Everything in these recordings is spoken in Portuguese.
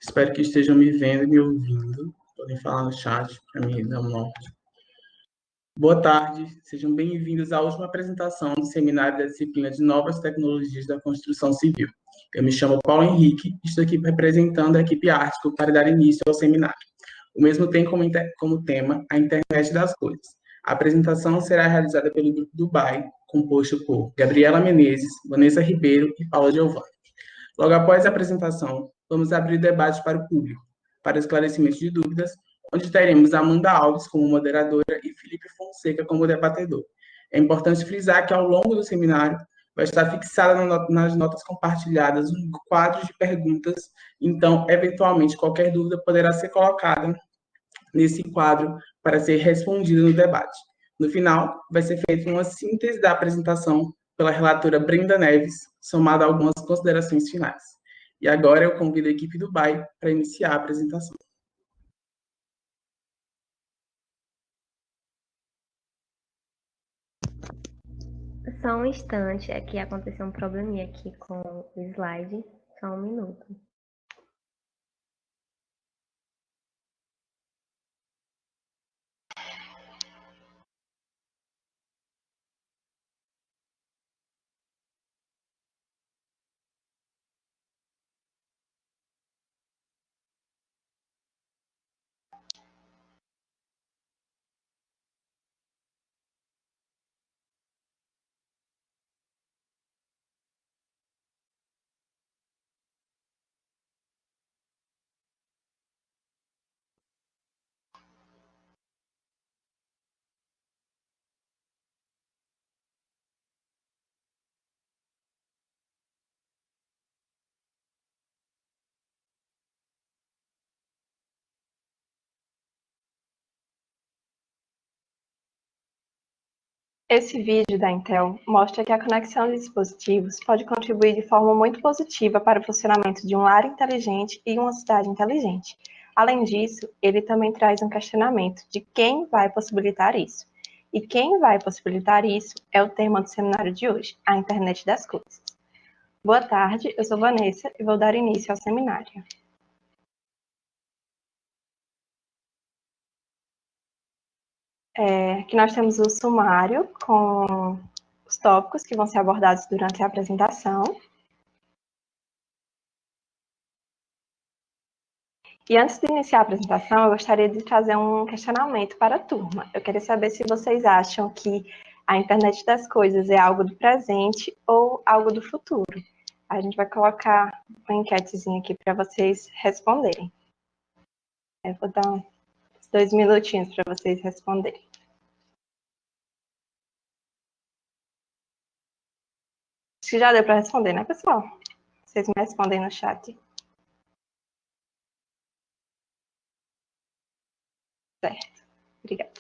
Espero que estejam me vendo e me ouvindo. Podem falar no chat para mim dar um norte. Boa tarde, sejam bem-vindos à última apresentação do seminário da disciplina de Novas Tecnologias da Construção Civil. Eu me chamo Paulo Henrique e estou aqui representando a equipe Artico para dar início ao seminário. O mesmo tem como tema a internet das coisas. A apresentação será realizada pelo grupo Dubai, composto por Gabriela Menezes, Vanessa Ribeiro e Paula Giovanni. Logo após a apresentação, vamos abrir debate para o público, para esclarecimento de dúvidas, onde teremos Amanda Alves como moderadora e Felipe Fonseca como debatedor. É importante frisar que, ao longo do seminário, vai estar fixada nas notas compartilhadas um quadro de perguntas, então, eventualmente, qualquer dúvida poderá ser colocada nesse quadro para ser respondida no debate. No final, vai ser feita uma síntese da apresentação pela relatora Brenda Neves, somada a algumas considerações finais. E agora eu convido a equipe do BAE para iniciar a apresentação. Só um instante, é que aconteceu um probleminha aqui com o slide. Só um minuto. Esse vídeo da Intel mostra que a conexão de dispositivos pode contribuir de forma muito positiva para o funcionamento de um lar inteligente e uma cidade inteligente. Além disso, ele também traz um questionamento de quem vai possibilitar isso. E quem vai possibilitar isso é o tema do seminário de hoje, a internet das coisas. Boa tarde, eu sou Vanessa e vou dar início ao seminário. Aqui nós temos o sumário com os tópicos que vão ser abordados durante a apresentação. E antes de iniciar a apresentação, eu gostaria de trazer um questionamento para a turma. Eu queria saber se vocês acham que a internet das coisas é algo do presente ou algo do futuro. A gente vai colocar uma enquetezinha aqui para vocês responderem. Eu vou dar uns 2 minutinhos para vocês responderem. Acho que já deu para responder, né, pessoal? Vocês me respondem no chat. Certo. Obrigada.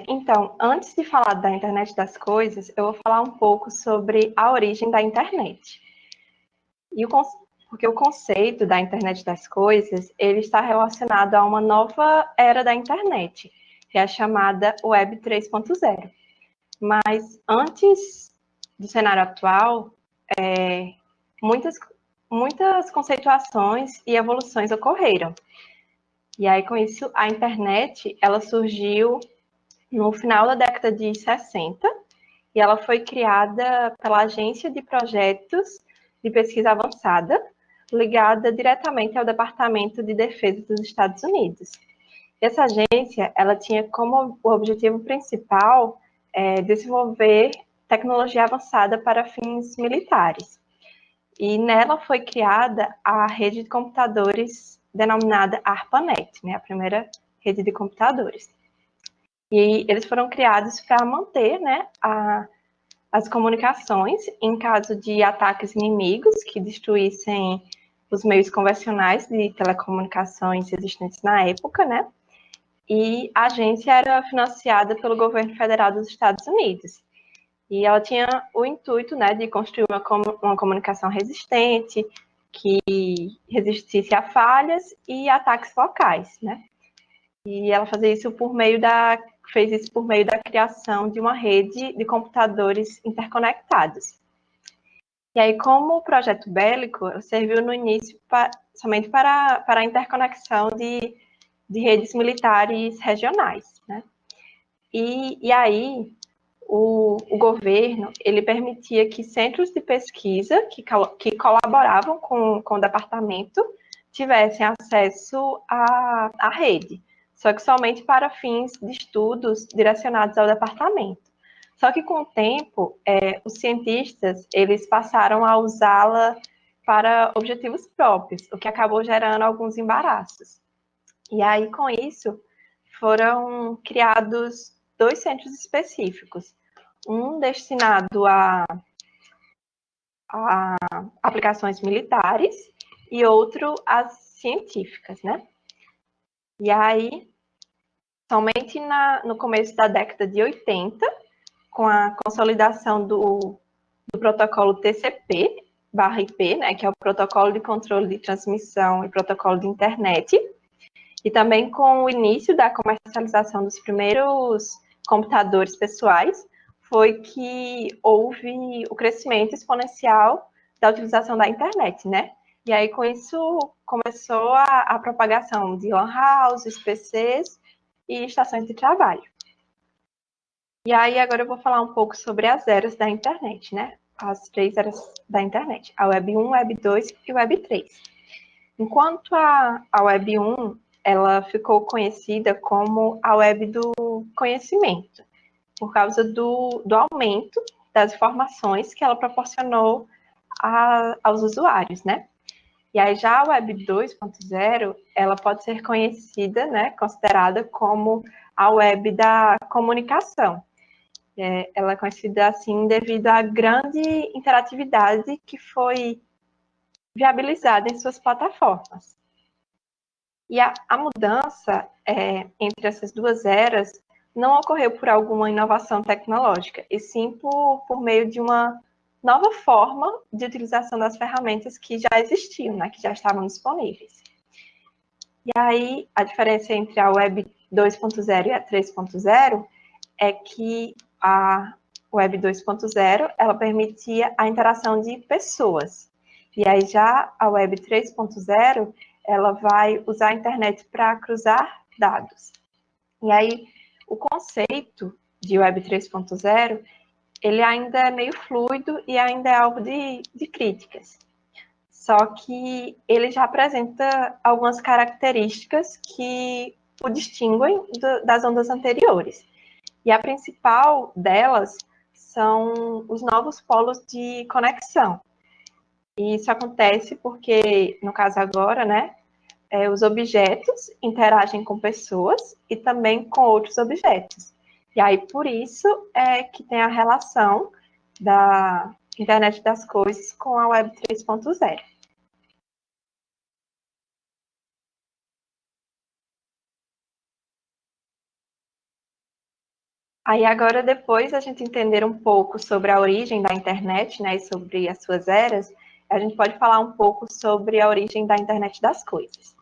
Então, antes de falar da internet das coisas, eu vou falar um pouco sobre a origem da internet. Porque o conceito da internet das coisas, ele está relacionado a uma nova era da internet, que é a chamada Web 3.0. Mas antes do cenário atual, muitas conceituações e evoluções ocorreram. E aí, com isso, a internet, ela surgiu no final da década de 60, e ela foi criada pela Agência de Projetos de Pesquisa Avançada, ligada diretamente ao Departamento de Defesa dos Estados Unidos. Essa agência, ela tinha como o objetivo principal desenvolver tecnologia avançada para fins militares. E nela foi criada a rede de computadores denominada ARPANET, né, a primeira rede de computadores. E eles foram criados para manter, né, as comunicações em caso de ataques inimigos que destruíssem os meios convencionais de telecomunicações existentes na época, né? E a agência era financiada pelo governo federal dos Estados Unidos. E ela tinha o intuito, né, de construir uma comunicação resistente, que resistisse a falhas e ataques locais, né? E ela fez isso por meio da criação de uma rede de computadores interconectados. E aí, como o projeto bélico, serviu no início somente para a interconexão de redes militares regionais, né? E aí, o governo, ele permitia que centros de pesquisa que colaboravam com o departamento tivessem acesso à rede, só que somente para fins de estudos direcionados ao departamento. Só que com o tempo, os cientistas, eles passaram a usá-la para objetivos próprios, o que acabou gerando alguns embaraços. E aí, com isso, foram criados 2 centros específicos, um destinado a aplicações militares e outro às científicas, né? E aí, somente no começo da década de 80, com a consolidação do protocolo TCP/IP, né, que é o Protocolo de Controle de Transmissão e Protocolo de Internet, e também com o início da comercialização dos primeiros computadores pessoais, foi que houve o crescimento exponencial da utilização da internet, né? E aí, com isso, começou a propagação de lan houses, PCs e estações de trabalho. E aí, agora eu vou falar um pouco sobre as eras da internet, né? As 3 eras da internet, a Web 1, Web 2 e Web 3. Enquanto a Web 1, ela ficou conhecida como a Web do conhecimento, por causa do aumento das informações que ela proporcionou aos usuários, né? E aí já a Web 2.0, ela pode ser conhecida, né, considerada como a Web da comunicação. Ela é conhecida assim devido à grande interatividade que foi viabilizada em suas plataformas. E a mudança entre essas 2 eras não ocorreu por alguma inovação tecnológica, e sim por meio de uma nova forma de utilização das ferramentas que já existiam, né, que já estavam disponíveis. E aí, a diferença entre a Web 2.0 e a 3.0 é que a Web 2.0, ela permitia a interação de pessoas. E aí, já a Web 3.0, ela vai usar a internet para cruzar dados. E aí, o conceito de Web 3.0, ele ainda é meio fluido e ainda é alvo de críticas. Só que ele já apresenta algumas características que o distinguem das ondas anteriores. E a principal delas são os novos polos de conexão. E isso acontece porque, no caso agora, né, os objetos interagem com pessoas e também com outros objetos. E aí, por isso, é que tem a relação da internet das coisas com a Web 3.0. Aí agora, depois a gente entender um pouco sobre a origem da internet, né, e sobre as suas eras, a gente pode falar um pouco sobre a origem da internet das coisas.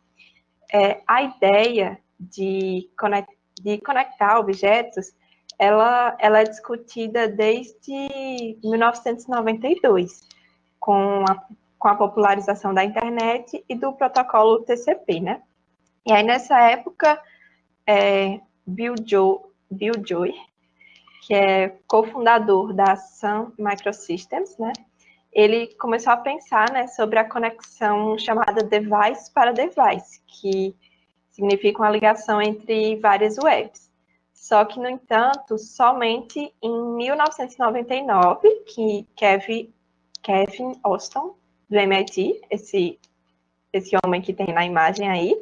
A ideia de conectar objetos, ela é discutida desde 1992, com a popularização da internet e do protocolo TCP, né? E aí, nessa época, Bill Joy, que é cofundador da Sun Microsystems, né? Ele começou a pensar, né, sobre a conexão chamada device para device, que significa uma ligação entre várias webs. Só que, no entanto, somente em 1999, que Kevin Austin, do MIT, esse homem que tem na imagem aí,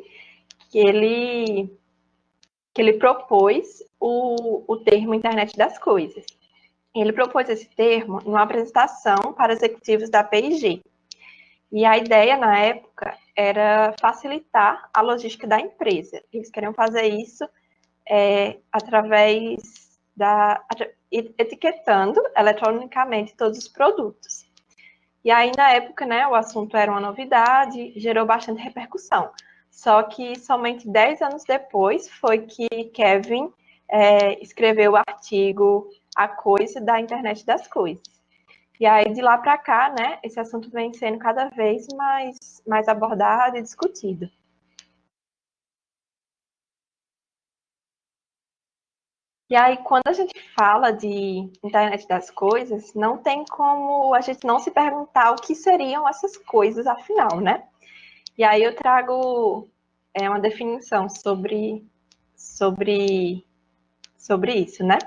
que ele propôs o termo internet das coisas. Ele propôs esse termo numa apresentação para executivos da P&G. E a ideia, na época, era facilitar a logística da empresa. Eles queriam fazer isso através etiquetando eletronicamente todos os produtos. E aí, na época, né, o assunto era uma novidade, gerou bastante repercussão. Só que somente 10 anos depois foi que Kevin escreveu o artigo A Coisa da Internet das Coisas. E aí, de lá para cá, né, esse assunto vem sendo cada vez mais abordado e discutido. E aí, quando a gente fala de internet das coisas, não tem como a gente não se perguntar o que seriam essas coisas, afinal, né? E aí eu trago uma definição sobre isso, né?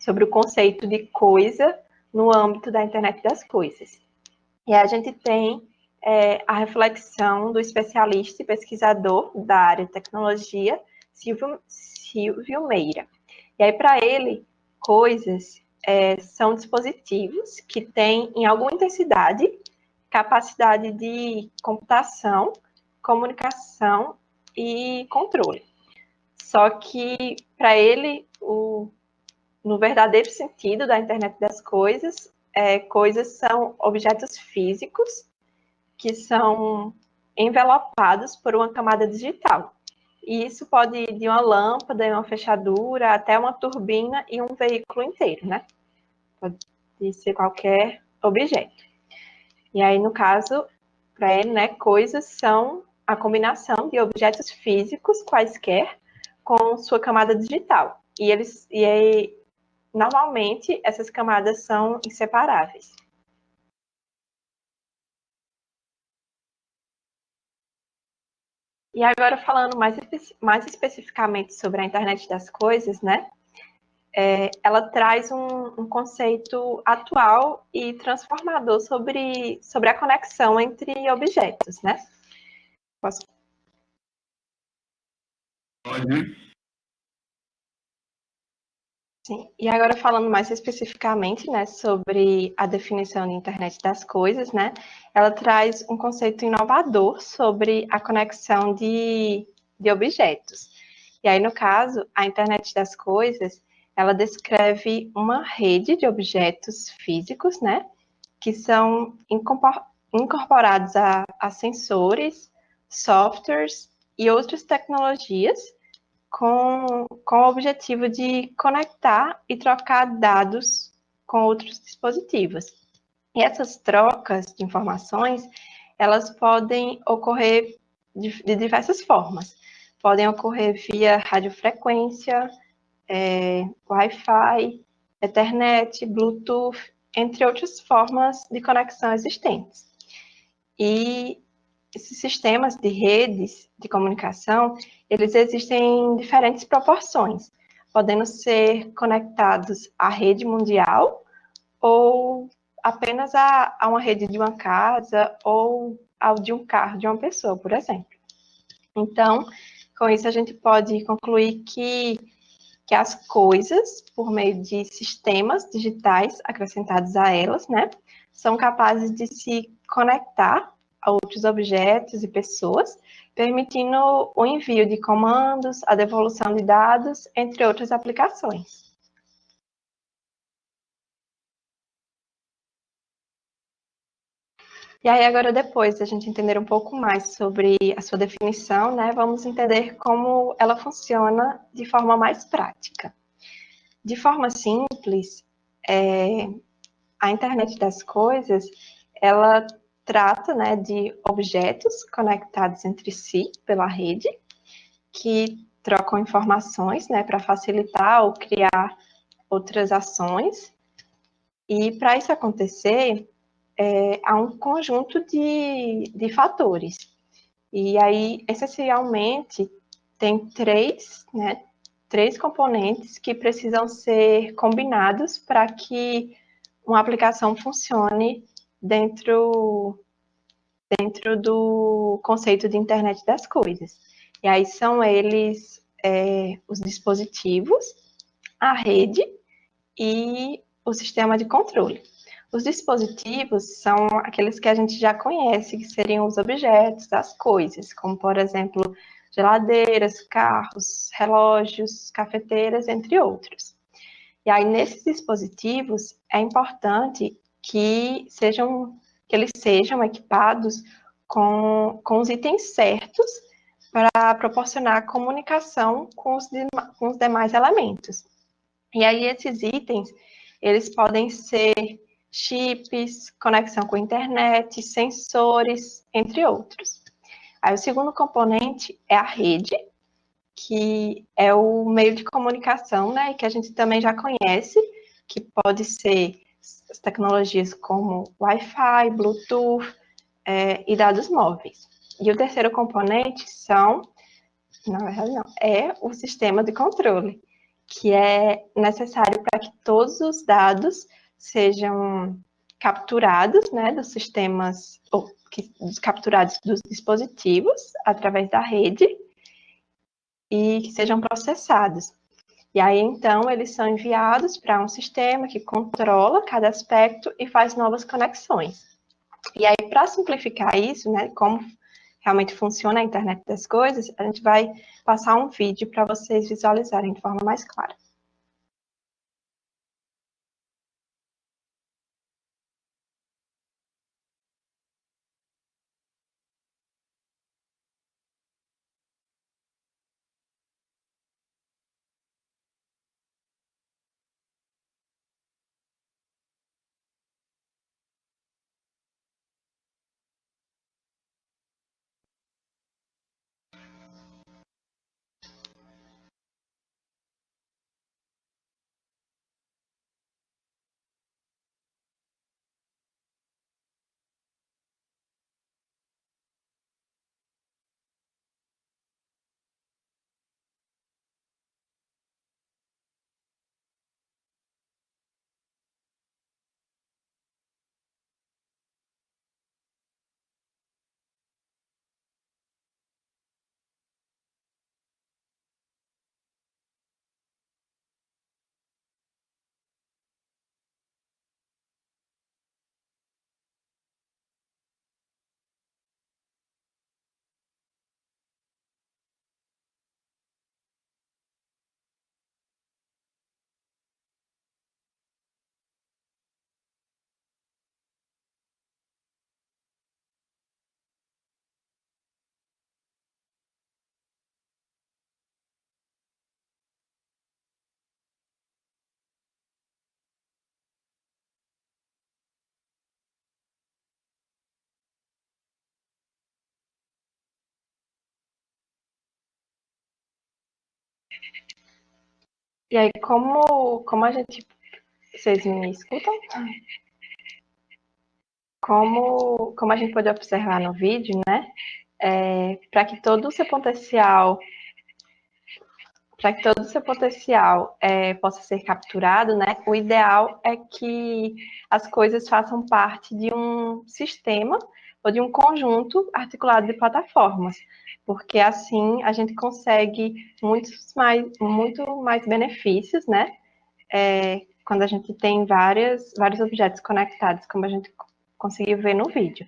Sobre o conceito de coisa no âmbito da internet das coisas. E a gente tem a reflexão do especialista e pesquisador da área de tecnologia, Silvio Meira. E aí, para ele, coisas são dispositivos que têm, em alguma intensidade, capacidade de computação, comunicação e controle. Só que, para ele, no verdadeiro sentido da internet das coisas, coisas são objetos físicos que são envelopados por uma camada digital. E isso pode ir de uma lâmpada, uma fechadura, até uma turbina e um veículo inteiro, né? Pode ser qualquer objeto. E aí, no caso, para ele, né, coisas são a combinação de objetos físicos quaisquer com sua camada digital. E aí, normalmente, essas camadas são inseparáveis. E agora, falando mais especificamente sobre a internet das coisas, né? Ela traz um conceito atual e transformador sobre a conexão entre objetos, né? Posso? Sim. E agora, falando mais especificamente, né, sobre a definição de internet das coisas, né? Ela traz um conceito inovador sobre a conexão de objetos. E aí, no caso, a internet das coisas, ela descreve uma rede de objetos físicos, né, que são incorporados a sensores, softwares e outras tecnologias com o objetivo de conectar e trocar dados com outros dispositivos. E essas trocas de informações, elas podem ocorrer de diversas formas. Podem ocorrer via radiofrequência, Wi-Fi, Ethernet, Bluetooth, entre outras formas de conexão existentes. E esses sistemas de redes de comunicação, eles existem em diferentes proporções, podendo ser conectados à rede mundial ou apenas a uma rede de uma casa ou ao de um carro de uma pessoa, por exemplo. Então, com isso a gente pode concluir que as coisas, por meio de sistemas digitais acrescentados a elas, né, são capazes de se conectar a outros objetos e pessoas, permitindo o envio de comandos, a devolução de dados, entre outras aplicações. E aí, agora, depois de a gente entender um pouco mais sobre a sua definição, né, vamos entender como ela funciona de forma mais prática. De forma simples, a internet das coisas, ela trata, né, de objetos conectados entre si pela rede, que trocam informações, né, para facilitar ou criar outras ações. E para isso acontecer, há um conjunto de fatores. E aí, essencialmente, tem três componentes que precisam ser combinados para que uma aplicação funcione dentro do conceito de internet das coisas. E aí são eles os dispositivos, a rede e o sistema de controle. Os dispositivos são aqueles que a gente já conhece, que seriam os objetos, as coisas, como, por exemplo, geladeiras, carros, relógios, cafeteiras, entre outros. E aí, nesses dispositivos, é importante que eles sejam equipados com os itens certos para proporcionar comunicação com os demais elementos. E aí esses itens, eles podem ser chips, conexão com a internet, sensores, entre outros. Aí o segundo componente é a rede, que é o meio de comunicação, né, que a gente também já conhece, que pode ser as tecnologias como Wi-Fi, Bluetooth e dados móveis. E o terceiro componente na verdade não, é o sistema de controle, que é necessário para que todos os dados sejam capturados, né, dos sistemas, capturados dos dispositivos através da rede e que sejam processados. E aí, então, eles são enviados para um sistema que controla cada aspecto e faz novas conexões. E aí, para simplificar isso, né, como realmente funciona a internet das coisas, a gente vai passar um vídeo para vocês visualizarem de forma mais clara. E aí, como a gente... Vocês me escutam? Como a gente pode observar no vídeo, né? Para que todo o seu potencial possa ser capturado, né, o ideal é que as coisas façam parte de um sistema ou de um conjunto articulado de plataformas, porque assim a gente consegue muito mais benefícios, né, quando a gente tem vários objetos conectados, como a gente conseguiu ver no vídeo.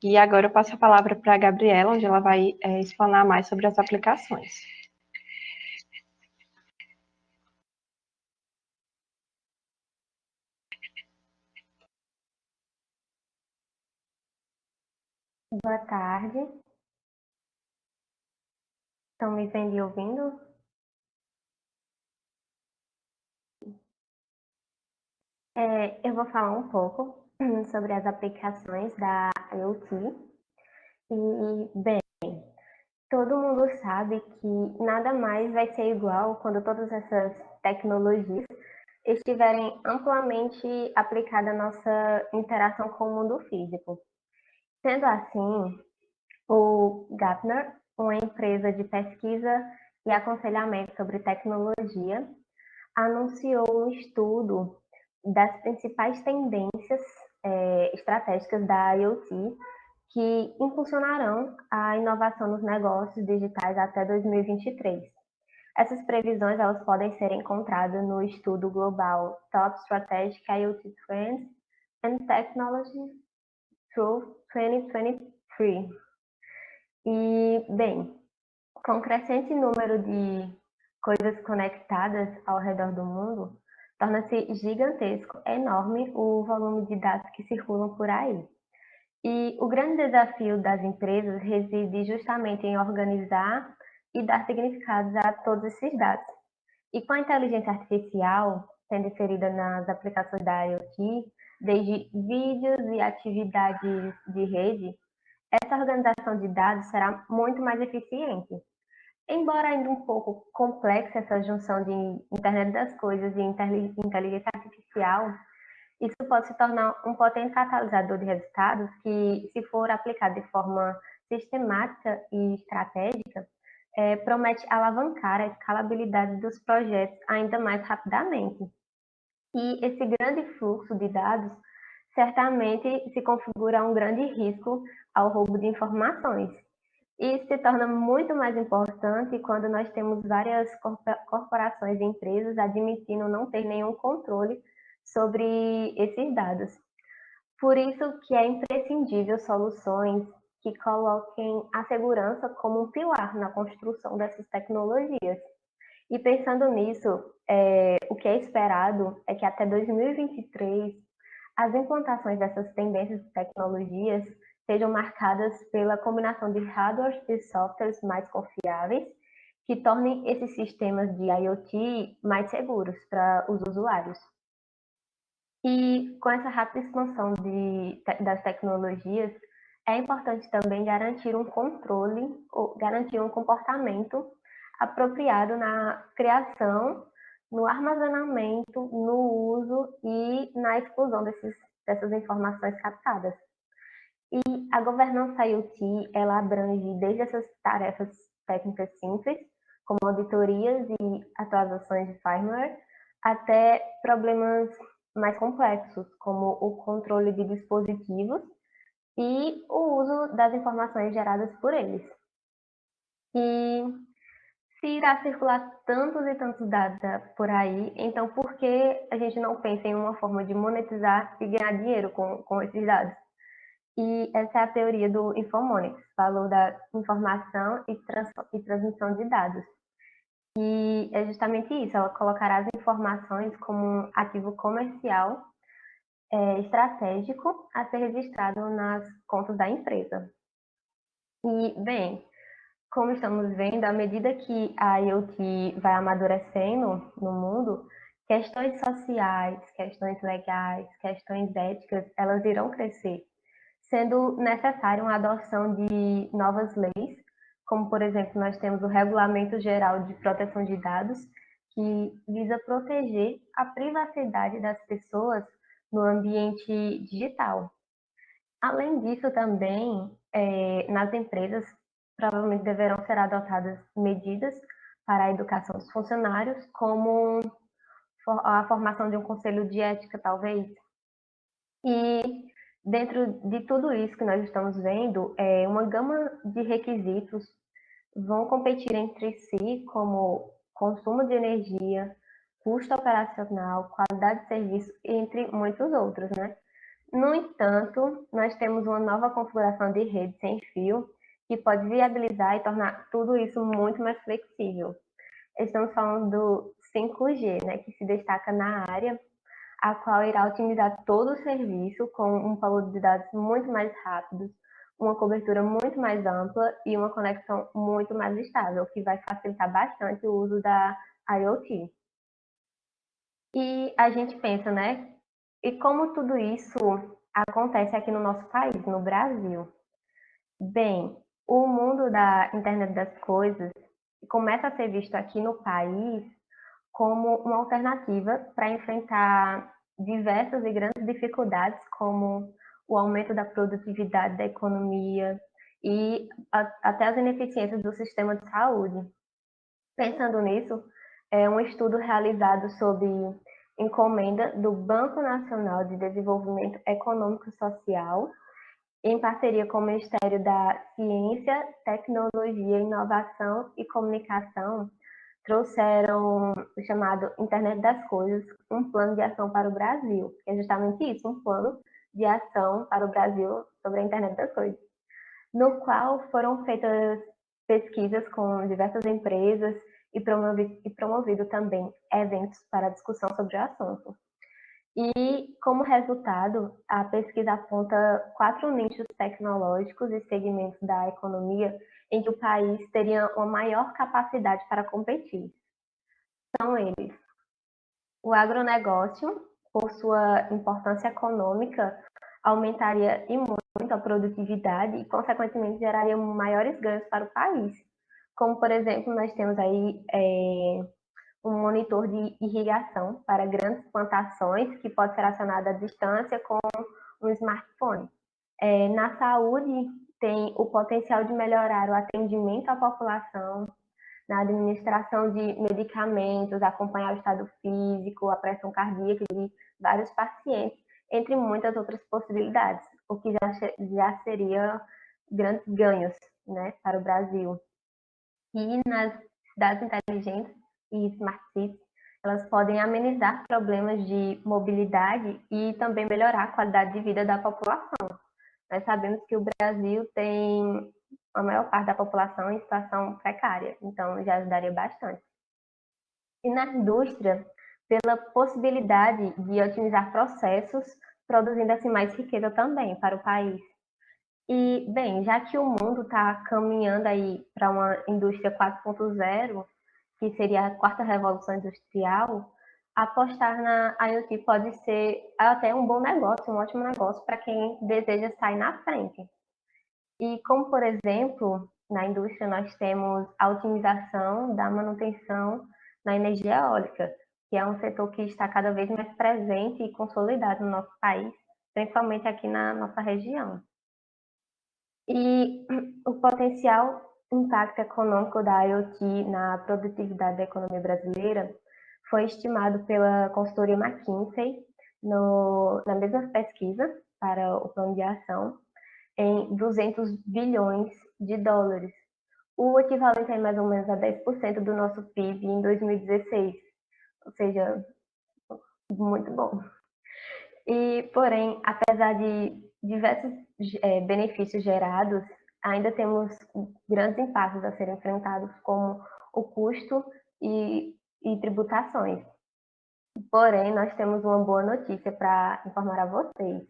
E agora eu passo a palavra para a Gabriela, onde ela vai explanar mais sobre as aplicações. Boa tarde. Estão me vendo e ouvindo? Eu vou falar um pouco sobre as aplicações da IoT. E, bem, todo mundo sabe que nada mais vai ser igual quando todas essas tecnologias estiverem amplamente aplicadas à nossa interação com o mundo físico. Sendo assim, o Gartner, uma empresa de pesquisa e aconselhamento sobre tecnologia, anunciou um estudo das principais tendências estratégicas da IoT que impulsionarão a inovação nos negócios digitais até 2023. Essas previsões elas podem ser encontradas no estudo global Top Strategic IoT Trends and Technology through 2023. E, bem, com o crescente número de coisas conectadas ao redor do mundo, torna-se gigantesco, enorme o volume de dados que circulam por aí. E o grande desafio das empresas reside justamente em organizar e dar significados a todos esses dados. E com a inteligência artificial sendo inserida nas aplicações da IoT, desde vídeos e atividades de rede, essa organização de dados será muito mais eficiente. Embora ainda um pouco complexa essa junção de internet das coisas e inteligência artificial, isso pode se tornar um potente catalisador de resultados que, se for aplicado de forma sistemática e estratégica, promete alavancar a escalabilidade dos projetos ainda mais rapidamente. E esse grande fluxo de dados certamente se configura um grande risco ao roubo de informações. E isso se torna muito mais importante quando nós temos várias corporações e empresas admitindo não ter nenhum controle sobre esses dados. Por isso que é imprescindível soluções que coloquem a segurança como um pilar na construção dessas tecnologias. E pensando nisso, o que é esperado é que até 2023 as implantações dessas tendências de tecnologias sejam marcadas pela combinação de hardware e softwares mais confiáveis, que tornem esses sistemas de IoT mais seguros para os usuários. E com essa rápida expansão das tecnologias, é importante também garantir um controle, ou garantir um comportamento apropriado na criação, no armazenamento, no uso e na exclusão dessas informações captadas. E a governança IoT, ela abrange desde essas tarefas técnicas simples, como auditorias e atualizações de firmware, até problemas mais complexos, como o controle de dispositivos e o uso das informações geradas por eles. E se irá circular tantos e tantos dados por aí, então por que a gente não pensa em uma forma de monetizar e ganhar dinheiro com esses dados? E essa é a teoria do Infomonics, valor da informação e transmissão de dados. E é justamente isso, ela colocará as informações como um ativo comercial estratégico a ser registrado nas contas da empresa. E, bem, como estamos vendo, à medida que a IoT vai amadurecendo no mundo, questões sociais, questões legais, questões éticas, elas irão crescer, sendo necessária uma adoção de novas leis, como, por exemplo, nós temos o Regulamento Geral de Proteção de Dados, que visa proteger a privacidade das pessoas no ambiente digital. Além disso, também, nas empresas, provavelmente deverão ser adotadas medidas para a educação dos funcionários, como a formação de um conselho de ética, talvez. E dentro de tudo isso que nós estamos vendo, uma gama de requisitos vão competir entre si, como consumo de energia, custo operacional, qualidade de serviço, entre muitos outros, né? No entanto, nós temos uma nova configuração de rede sem fio que pode viabilizar e tornar tudo isso muito mais flexível. Estamos falando do 5G, né, que se destaca na área, a qual irá otimizar todo o serviço com um valor de dados muito mais rápidos, uma cobertura muito mais ampla e uma conexão muito mais estável, que vai facilitar bastante o uso da IoT. E a gente pensa, né? E como tudo isso acontece aqui no nosso país, no Brasil? Bem, o mundo da internet das coisas começa a ser visto aqui no país como uma alternativa para enfrentar diversas e grandes dificuldades, como o aumento da produtividade da economia e até as ineficiências do sistema de saúde. Pensando nisso, um estudo realizado sob encomenda do Banco Nacional de Desenvolvimento Econômico e Social, em parceria com o Ministério da Ciência, Tecnologia, Inovação e Comunicação, trouxeram o chamado Internet das Coisas, um plano de ação para o Brasil. É justamente isso, um plano de ação para o Brasil sobre a Internet das Coisas, no qual foram feitas pesquisas com diversas empresas e promovido também eventos para discussão sobre o assunto. E, como resultado, a pesquisa aponta 4 nichos tecnológicos e segmentos da economia em que o país teria uma maior capacidade para competir. São eles: o agronegócio, por sua importância econômica, aumentaria e muito a produtividade e, consequentemente, geraria maiores ganhos para o país. Como, por exemplo, nós temos aí um monitor de irrigação para grandes plantações, que pode ser acionado à distância com um smartphone. Na saúde, tem o potencial de melhorar o atendimento à população, na administração de medicamentos, acompanhar o estado físico, a pressão cardíaca de vários pacientes, entre muitas outras possibilidades, o que já seria grandes ganhos, né, para o Brasil. E nas cidades inteligentes e smart cities, elas podem amenizar problemas de mobilidade e também melhorar a qualidade de vida da população. Nós sabemos que o Brasil tem a maior parte da população em situação precária, então já ajudaria bastante. E na indústria, pela possibilidade de otimizar processos, produzindo assim mais riqueza também para o país. E, bem, já que o mundo está caminhando aí para uma indústria 4.0, que seria a quarta revolução industrial, apostar na IoT pode ser até um bom negócio, um ótimo negócio para quem deseja sair na frente. E como, por exemplo, na indústria nós temos a otimização da manutenção na energia eólica, que é um setor que está cada vez mais presente e consolidado no nosso país, principalmente aqui na nossa região. E o potencial impacto econômico da IoT na produtividade da economia brasileira foi estimado pela consultoria McKinsey na mesma pesquisa para o plano de ação em 200 bilhões de dólares, o equivalente a mais ou menos a 10% do nosso PIB em 2016, ou seja, muito bom. E, porém, apesar de diversos benefícios gerados, ainda temos grandes impactos a serem enfrentados, como o custo e tributações. Porém, nós temos uma boa notícia para informar a vocês.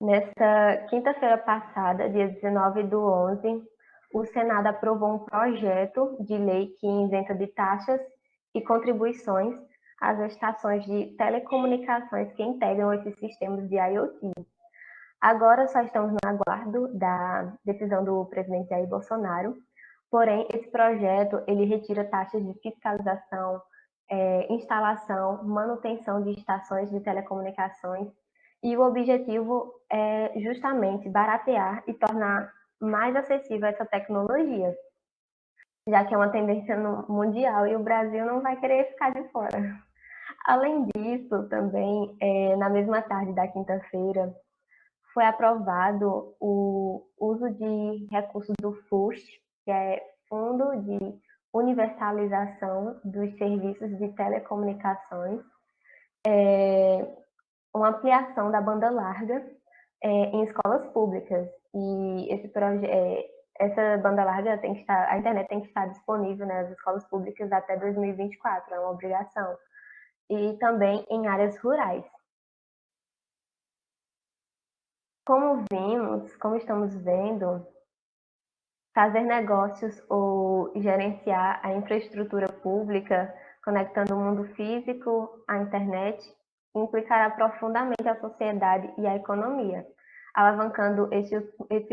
Nesta quinta-feira passada, dia 19/11, o Senado aprovou um projeto de lei que isenta de taxas e contribuições as estações de telecomunicações que integram esses sistemas de IoT. Agora só estamos no aguardo da decisão do presidente Jair Bolsonaro, porém esse projeto ele retira taxas de fiscalização, instalação, manutenção de estações de telecomunicações, e o objetivo é justamente baratear e tornar mais acessível essa tecnologia, já que é uma tendência mundial e o Brasil não vai querer ficar de fora. Além disso, também, na mesma tarde da quinta-feira, foi aprovado o uso de recursos do FUST, que é Fundo de Universalização dos Serviços de Telecomunicações, uma ampliação da banda larga em escolas públicas. E essa banda larga tem que estar, a internet tem que estar disponível nas escolas públicas até 2024, é uma obrigação. E também em áreas rurais. Como estamos vendo, fazer negócios ou gerenciar a infraestrutura pública, conectando o mundo físico à internet, implicará profundamente a sociedade e a economia, alavancando esse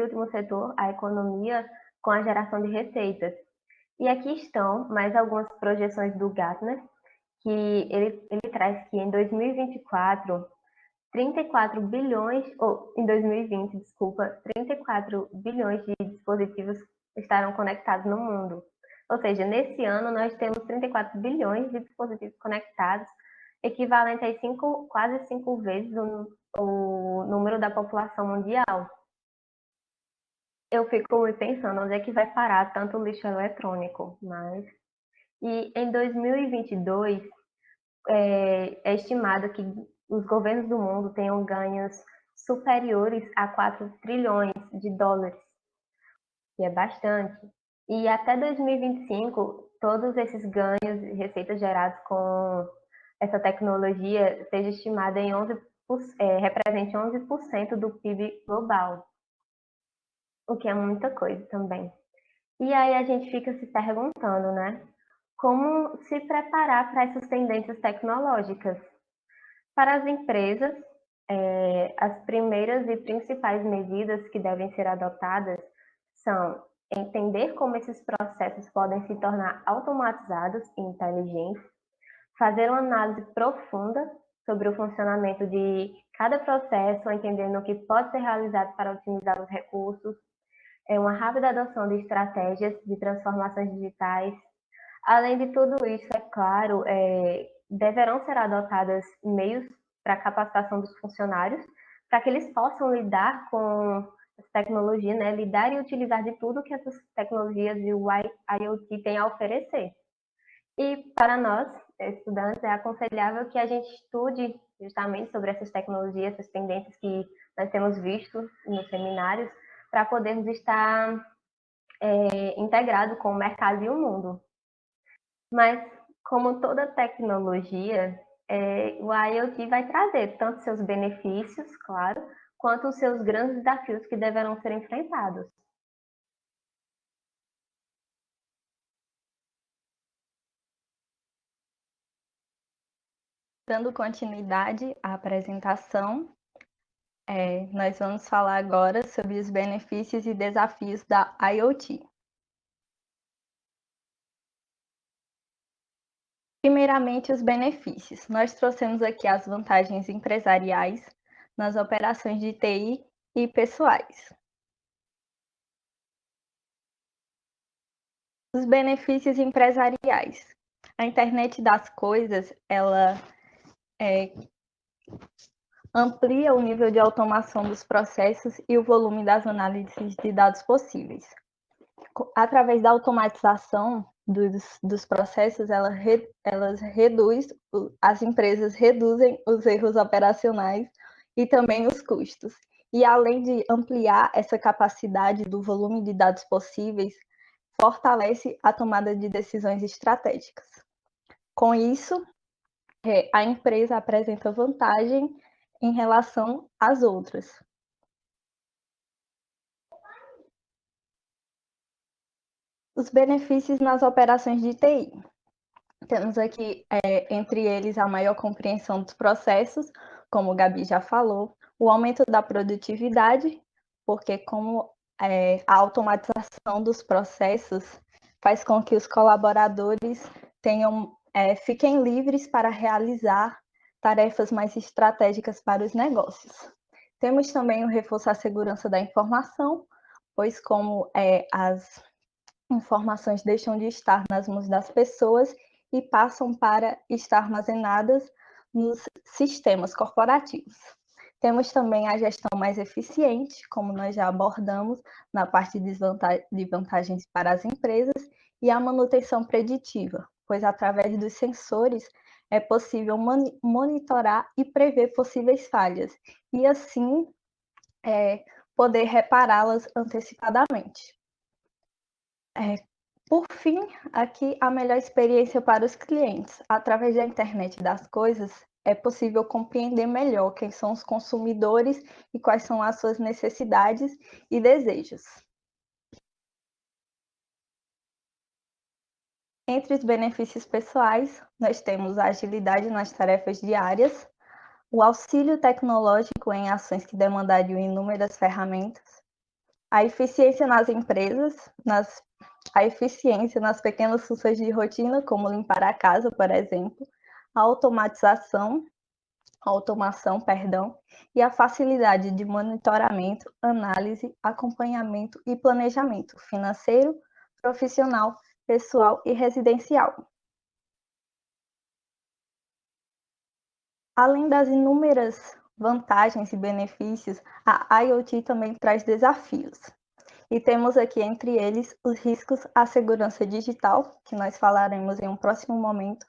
último setor, a economia, com a geração de receitas. E aqui estão mais algumas projeções do Gartner, que ele traz que em 2024, 34 bilhões, ou em 2020, desculpa, 34 bilhões de dispositivos estarão conectados no mundo. Ou seja, nesse ano nós temos 34 bilhões de dispositivos conectados, equivalente a quase 5 vezes o número da população mundial. Eu fico pensando onde é que vai parar tanto lixo eletrônico, mas... E em 2022, é estimado que os governos do mundo tenham ganhos superiores a 4 trilhões de dólares, que é bastante. E até 2025, todos esses ganhos e receitas gerados com essa tecnologia seja estimada em represente 11% do PIB global, o que é muita coisa também. E aí a gente fica se perguntando, né? Como se preparar para essas tendências tecnológicas? Para as empresas, as primeiras e principais medidas que devem ser adotadas são entender como esses processos podem se tornar automatizados e inteligentes, fazer uma análise profunda sobre o funcionamento de cada processo, entendendo o que pode ser realizado para otimizar os recursos, uma rápida adoção de estratégias de transformações digitais. Além de tudo isso, é claro, deverão ser adotadas meios para a capacitação dos funcionários, para que eles possam lidar com essa tecnologia, né? Lidar e utilizar de tudo que essas tecnologias e o IoT têm a oferecer. E para nós, estudantes, é aconselhável que a gente estude justamente sobre essas tecnologias, essas tendências que nós temos visto nos seminários, para podermos estar integrados com o mercado e o mundo. Mas, como toda tecnologia, o IoT vai trazer tanto seus benefícios, claro, quanto os seus grandes desafios que deverão ser enfrentados. Dando continuidade à apresentação, nós vamos falar agora sobre os benefícios e desafios da IoT. Primeiramente, os benefícios. Nós trouxemos aqui as vantagens empresariais nas operações de TI e pessoais. Os benefícios empresariais. A internet das coisas, ela amplia o nível de automação dos processos e o volume das análises de dados possíveis. Através da automatização dos processos, as empresas reduzem os erros operacionais e também os custos. E além de ampliar essa capacidade do volume de dados possíveis, fortalece a tomada de decisões estratégicas. Com isso, a empresa apresenta vantagem em relação às outras. Os benefícios nas operações de TI. Temos aqui, entre eles, a maior compreensão dos processos, como o Gabi já falou, o aumento da produtividade, porque como a automatização dos processos faz com que os colaboradores fiquem livres para realizar tarefas mais estratégicas para os negócios. Temos também o reforço à segurança da informação, pois como as informações deixam de estar nas mãos das pessoas e passam para estar armazenadas nos sistemas corporativos. Temos também a gestão mais eficiente, como nós já abordamos na parte de vantagens para as empresas, e a manutenção preditiva, pois através dos sensores é possível monitorar e prever possíveis falhas, e assim poder repará-las antecipadamente. Por fim, aqui a melhor experiência para os clientes. Através da internet das coisas, é possível compreender melhor quem são os consumidores e quais são as suas necessidades e desejos. Entre os benefícios pessoais, nós temos a agilidade nas tarefas diárias, o auxílio tecnológico em ações que demandariam inúmeras ferramentas, a eficiência nas empresas, a eficiência nas pequenas funções de rotina, como limpar a casa, por exemplo, a automação, e a facilidade de monitoramento, análise, acompanhamento e planejamento financeiro, profissional, pessoal e residencial. Além das inúmeras vantagens e benefícios, a IoT também traz desafios. E temos aqui entre eles os riscos à segurança digital, que nós falaremos em um próximo momento,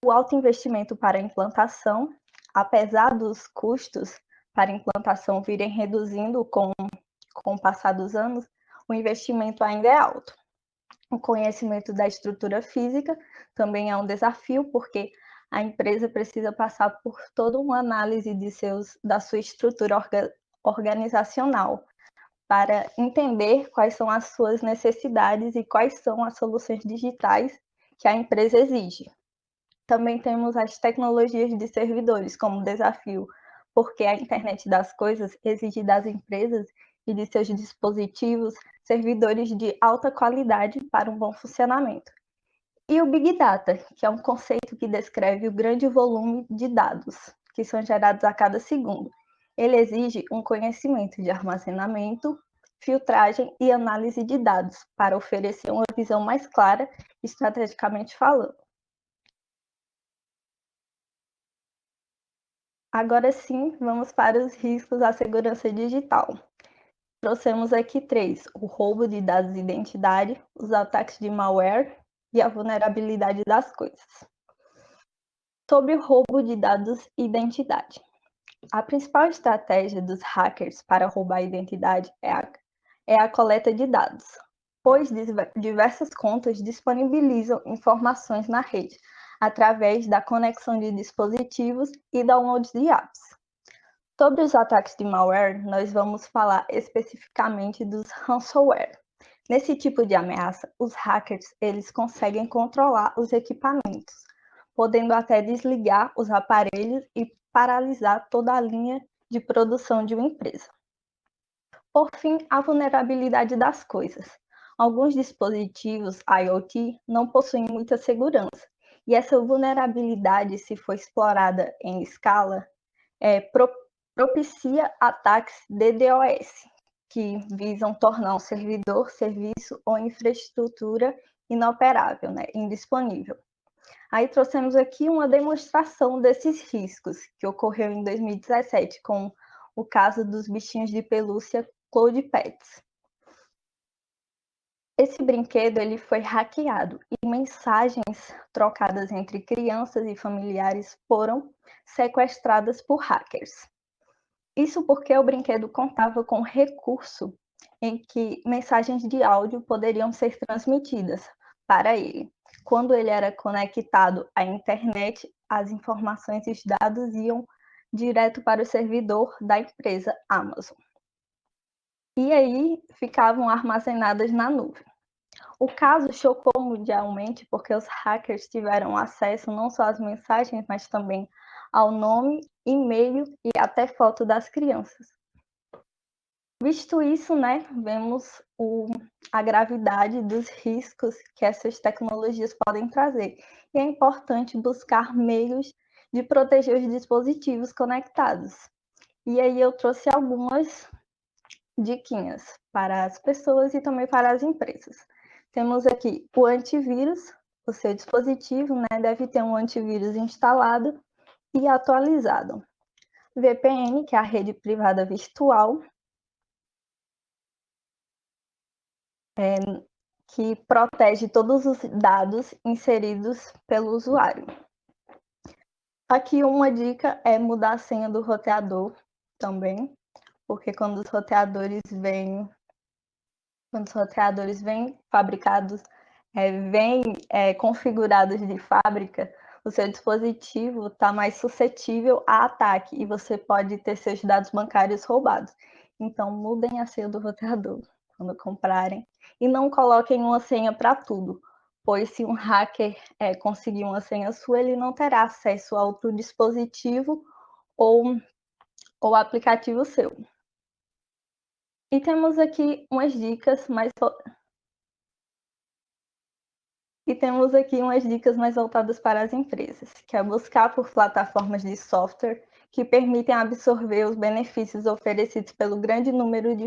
o alto investimento para a implantação, apesar dos custos para a implantação virem reduzindo com o passar dos anos, o investimento ainda é alto. O conhecimento da estrutura física também é um desafio, porque a empresa precisa passar por toda uma análise da sua estrutura organizacional para entender quais são as suas necessidades e quais são as soluções digitais que a empresa exige. Também temos as tecnologias de servidores como desafio, porque a internet das coisas exige das empresas e de seus dispositivos servidores de alta qualidade para um bom funcionamento. E o Big Data, que é um conceito que descreve o grande volume de dados que são gerados a cada segundo. Ele exige um conhecimento de armazenamento, filtragem e análise de dados para oferecer uma visão mais clara, estrategicamente falando. Agora sim, vamos para os riscos à segurança digital. Trouxemos aqui 3: o roubo de dados de identidade, os ataques de malware e a vulnerabilidade das coisas. Sobre o roubo de dados e identidade. A principal estratégia dos hackers para roubar a identidade é a coleta de dados, pois diversas contas disponibilizam informações na rede, através da conexão de dispositivos e downloads de apps. Sobre os ataques de malware, nós vamos falar especificamente dos ransomware. Nesse tipo de ameaça, os hackers eles conseguem controlar os equipamentos, podendo até desligar os aparelhos e paralisar toda a linha de produção de uma empresa. Por fim, a vulnerabilidade das coisas. Alguns dispositivos IoT não possuem muita segurança, e essa vulnerabilidade, se for explorada em escala, propicia ataques DDoS, que visam tornar um servidor, serviço ou infraestrutura inoperável, indisponível. Aí trouxemos aqui uma demonstração desses riscos, que ocorreu em 2017, com o caso dos bichinhos de pelúcia Cloud Pets. Esse brinquedo ele foi hackeado e mensagens trocadas entre crianças e familiares foram sequestradas por hackers. Isso porque o brinquedo contava com recurso em que mensagens de áudio poderiam ser transmitidas para ele. Quando ele era conectado à internet, as informações e os dados iam direto para o servidor da empresa Amazon. E aí ficavam armazenadas na nuvem. O caso chocou mundialmente porque os hackers tiveram acesso não só às mensagens, mas também ao nome, e-mail e até foto das crianças. Visto isso, vemos a gravidade dos riscos que essas tecnologias podem trazer. E é importante buscar meios de proteger os dispositivos conectados. E aí eu trouxe algumas diquinhas para as pessoas e também para as empresas. Temos aqui o antivírus. O seu dispositivo deve ter um antivírus instalado e atualizado. VPN, que é a rede privada virtual, que protege todos os dados inseridos pelo usuário. Aqui uma dica é mudar a senha do roteador também, porque quando os roteadores vêm fabricados, configurados de fábrica, o seu dispositivo está mais suscetível a ataque e você pode ter seus dados bancários roubados. Então, mudem a senha do roteador quando comprarem e não coloquem uma senha para tudo, pois se um hacker conseguir uma senha sua, ele não terá acesso ao outro dispositivo ou aplicativo seu. E temos aqui umas dicas mais voltadas para as empresas, que é buscar por plataformas de software que permitem absorver os benefícios oferecidos pelo grande número de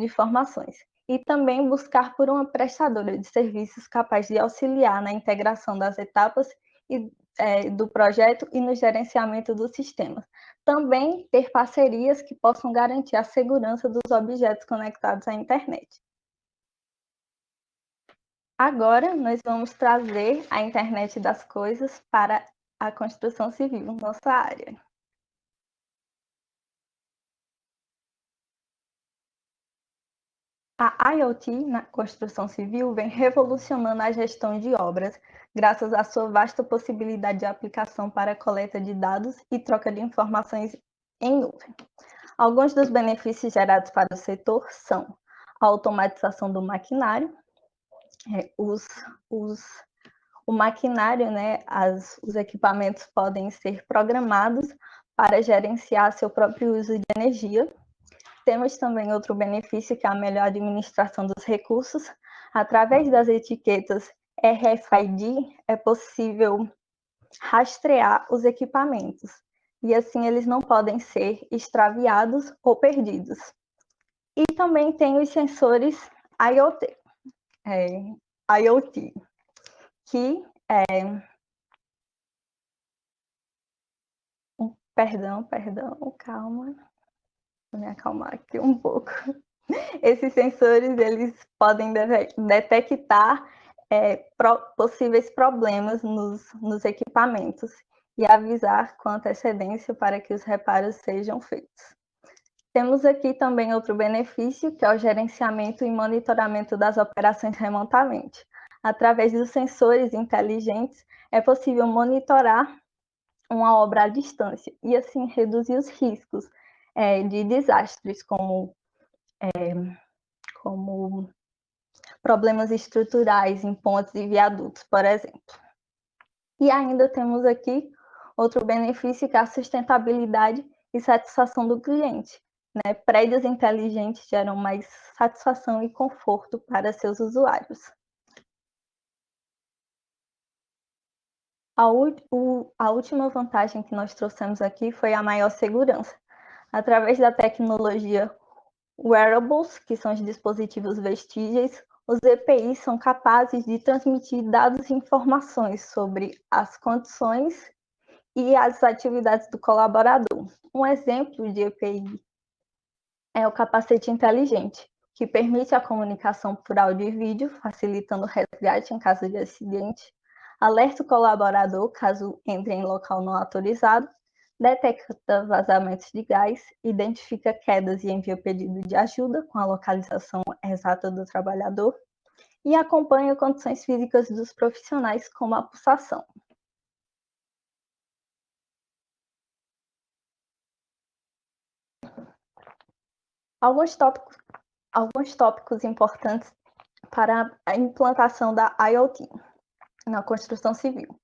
informações. E também buscar por uma prestadora de serviços capaz de auxiliar na integração das etapas do projeto e no gerenciamento do sistema. Também ter parcerias que possam garantir a segurança dos objetos conectados à internet. Agora, nós vamos trazer a internet das coisas para a construção civil, nossa área. A IoT na construção civil vem revolucionando a gestão de obras, graças à sua vasta possibilidade de aplicação para a coleta de dados e troca de informações em nuvem. Alguns dos benefícios gerados para o setor são a automatização do maquinário, o maquinário, né, os equipamentos podem ser programados para gerenciar seu próprio uso de energia. Temos também outro benefício, que é a melhor administração dos recursos. Através das etiquetas RFID, é possível rastrear os equipamentos, e assim eles não podem ser extraviados ou perdidos. E também tem os sensores IoT, que Perdão, calma. Vou me acalmar aqui um pouco. Esses sensores, eles podem detectar possíveis problemas nos equipamentos e avisar com antecedência para que os reparos sejam feitos. Temos aqui também outro benefício, que é o gerenciamento e monitoramento das operações remotamente. Através dos sensores inteligentes, é possível monitorar uma obra à distância e assim reduzir os riscos de desastres, como problemas estruturais em pontes e viadutos, por exemplo. E ainda temos aqui outro benefício, que é a sustentabilidade e satisfação do cliente, né? Prédios inteligentes geram mais satisfação e conforto para seus usuários. A última vantagem que nós trouxemos aqui foi a maior segurança. Através da tecnologia wearables, que são os dispositivos vestíveis, os EPIs são capazes de transmitir dados e informações sobre as condições e as atividades do colaborador. Um exemplo de EPI é o capacete inteligente, que permite a comunicação por áudio e vídeo, facilitando o resgate em caso de acidente, alerta o colaborador caso entre em local não autorizado, detecta vazamentos de gás, identifica quedas e envia pedido de ajuda com a localização exata do trabalhador e acompanha condições físicas dos profissionais, como a pulsação. Alguns tópicos importantes para a implantação da IoT na construção civil.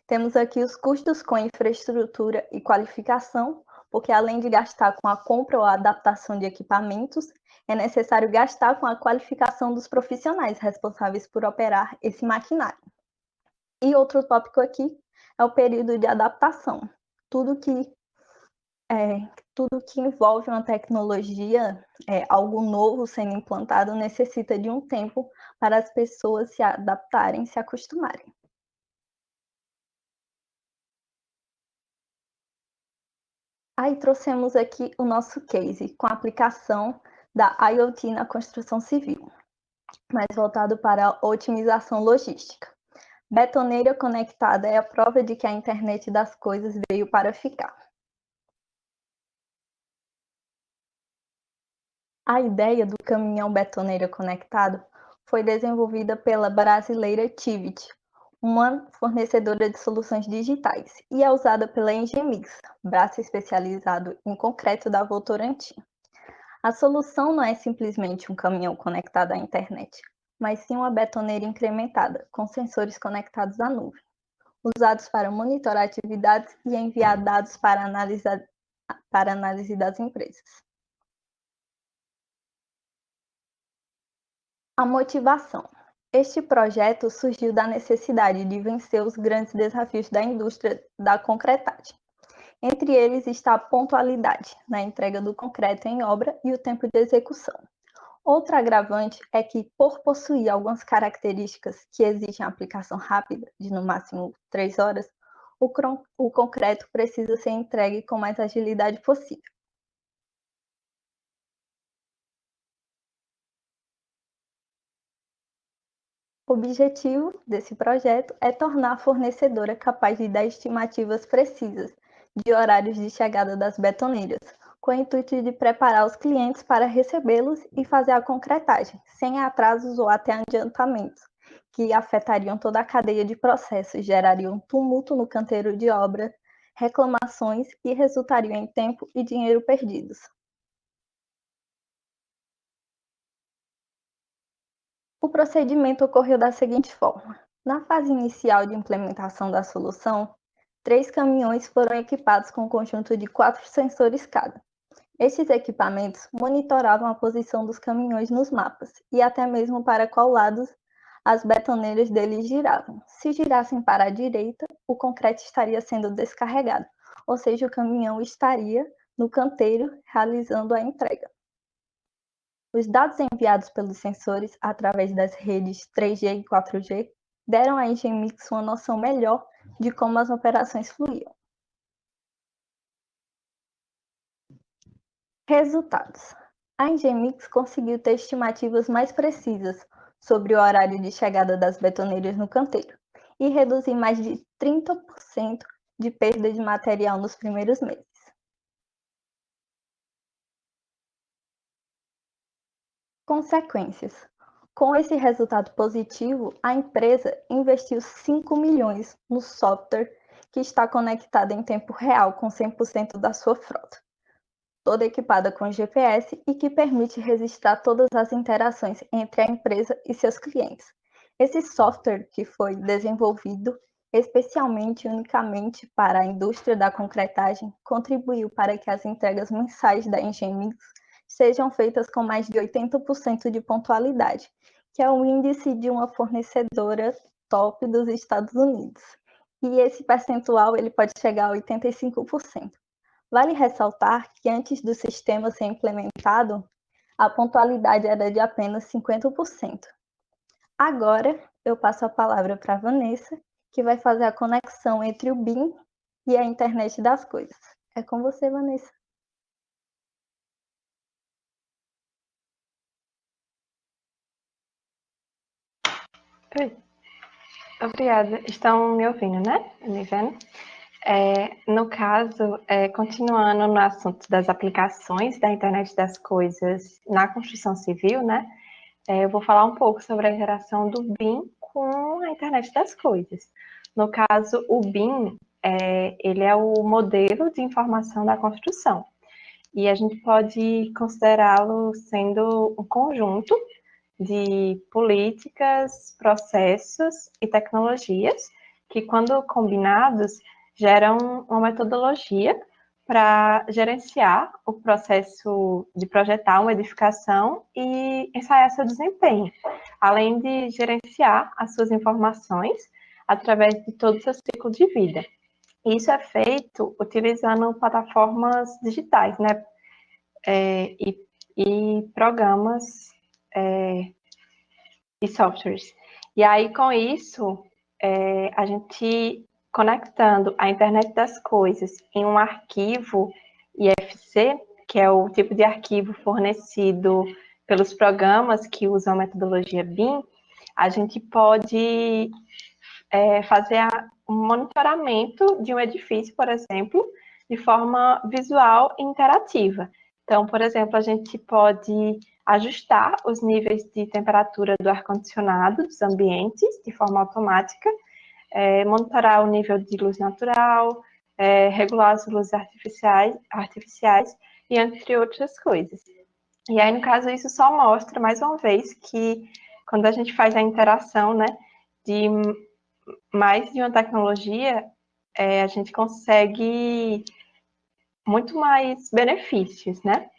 Temos aqui os custos com infraestrutura e qualificação, porque além de gastar com a compra ou a adaptação de equipamentos, é necessário gastar com a qualificação dos profissionais responsáveis por operar esse maquinário. E outro tópico aqui é o período de adaptação. Tudo que envolve uma tecnologia, algo novo sendo implantado, necessita de um tempo para as pessoas se adaptarem, se acostumarem. Aí trouxemos aqui o nosso case com a aplicação da IoT na construção civil, mais voltado para a otimização logística. Betoneira conectada é a prova de que a internet das coisas veio para ficar. A ideia do caminhão betoneira conectado foi desenvolvida pela brasileira Tivit, uma fornecedora de soluções digitais, e é usada pela Engemix, braço especializado em concreto da Votorantim. A solução não é simplesmente um caminhão conectado à internet, mas sim uma betoneira incrementada, com sensores conectados à nuvem, usados para monitorar atividades e enviar dados para análise das empresas. A motivação. Este projeto surgiu da necessidade de vencer os grandes desafios da indústria da concretagem. Entre eles está a pontualidade na entrega do concreto em obra e o tempo de execução. Outro agravante é que, por possuir algumas características que exigem aplicação rápida, de no máximo 3 horas, o concreto precisa ser entregue com mais agilidade possível. O objetivo desse projeto é tornar a fornecedora capaz de dar estimativas precisas de horários de chegada das betoneiras, com o intuito de preparar os clientes para recebê-los e fazer a concretagem, sem atrasos ou até adiantamentos, que afetariam toda a cadeia de processos, gerariam tumulto no canteiro de obra, reclamações e resultariam em tempo e dinheiro perdidos. O procedimento ocorreu da seguinte forma: na fase inicial de implementação da solução, 3 caminhões foram equipados com um conjunto de 4 sensores cada. Estes equipamentos monitoravam a posição dos caminhões nos mapas e até mesmo para qual lado as betoneiras deles giravam. Se girassem para a direita, o concreto estaria sendo descarregado, ou seja, o caminhão estaria no canteiro realizando a entrega. Os dados enviados pelos sensores através das redes 3G e 4G deram à Engemix uma noção melhor de como as operações fluíam. Resultados: a Engemix conseguiu ter estimativas mais precisas sobre o horário de chegada das betoneiras no canteiro e reduzir mais de 30% de perda de material nos primeiros meses. Consequências: com esse resultado positivo, a empresa investiu 5 milhões no software que está conectado em tempo real com 100% da sua frota, toda equipada com GPS e que permite registrar todas as interações entre a empresa e seus clientes. Esse software, que foi desenvolvido especialmente e unicamente para a indústria da concretagem, contribuiu para que as entregas mensais da Engemix sejam feitas com mais de 80% de pontualidade, que é o índice de uma fornecedora top dos Estados Unidos. E esse percentual ele pode chegar a 85%. Vale ressaltar que antes do sistema ser implementado, a pontualidade era de apenas 50%. Agora, eu passo a palavra para a Vanessa, que vai fazer a conexão entre o BIM e a internet das coisas. É com você, Vanessa. Oi. Obrigada. Estão me ouvindo, né? Me vendo? No caso, continuando no assunto das aplicações da internet das coisas na construção civil, né? Eu vou falar um pouco sobre a interação do BIM com a internet das coisas. No caso, o BIM, ele é o modelo de informação da construção. E a gente pode considerá-lo sendo um conjunto de políticas, processos e tecnologias que, quando combinados, geram uma metodologia para gerenciar o processo de projetar uma edificação e ensaiar seu desempenho, além de gerenciar as suas informações através de todo o seu ciclo de vida. Isso é feito utilizando plataformas digitais, né? E programas e softwares. E aí, com isso, a gente conectando a internet das coisas em um arquivo IFC, que é o tipo de arquivo fornecido pelos programas que usam a metodologia BIM, a gente pode fazer um monitoramento de um edifício, por exemplo, de forma visual e interativa. Então, por exemplo, a gente pode ajustar os níveis de temperatura do ar-condicionado dos ambientes de forma automática, monitorar o nível de luz natural, regular as luzes artificiais e entre outras coisas. E aí, no caso, isso só mostra, mais uma vez, que quando a gente faz a interação, né, de mais de uma tecnologia, a gente consegue muito mais benefícios, né?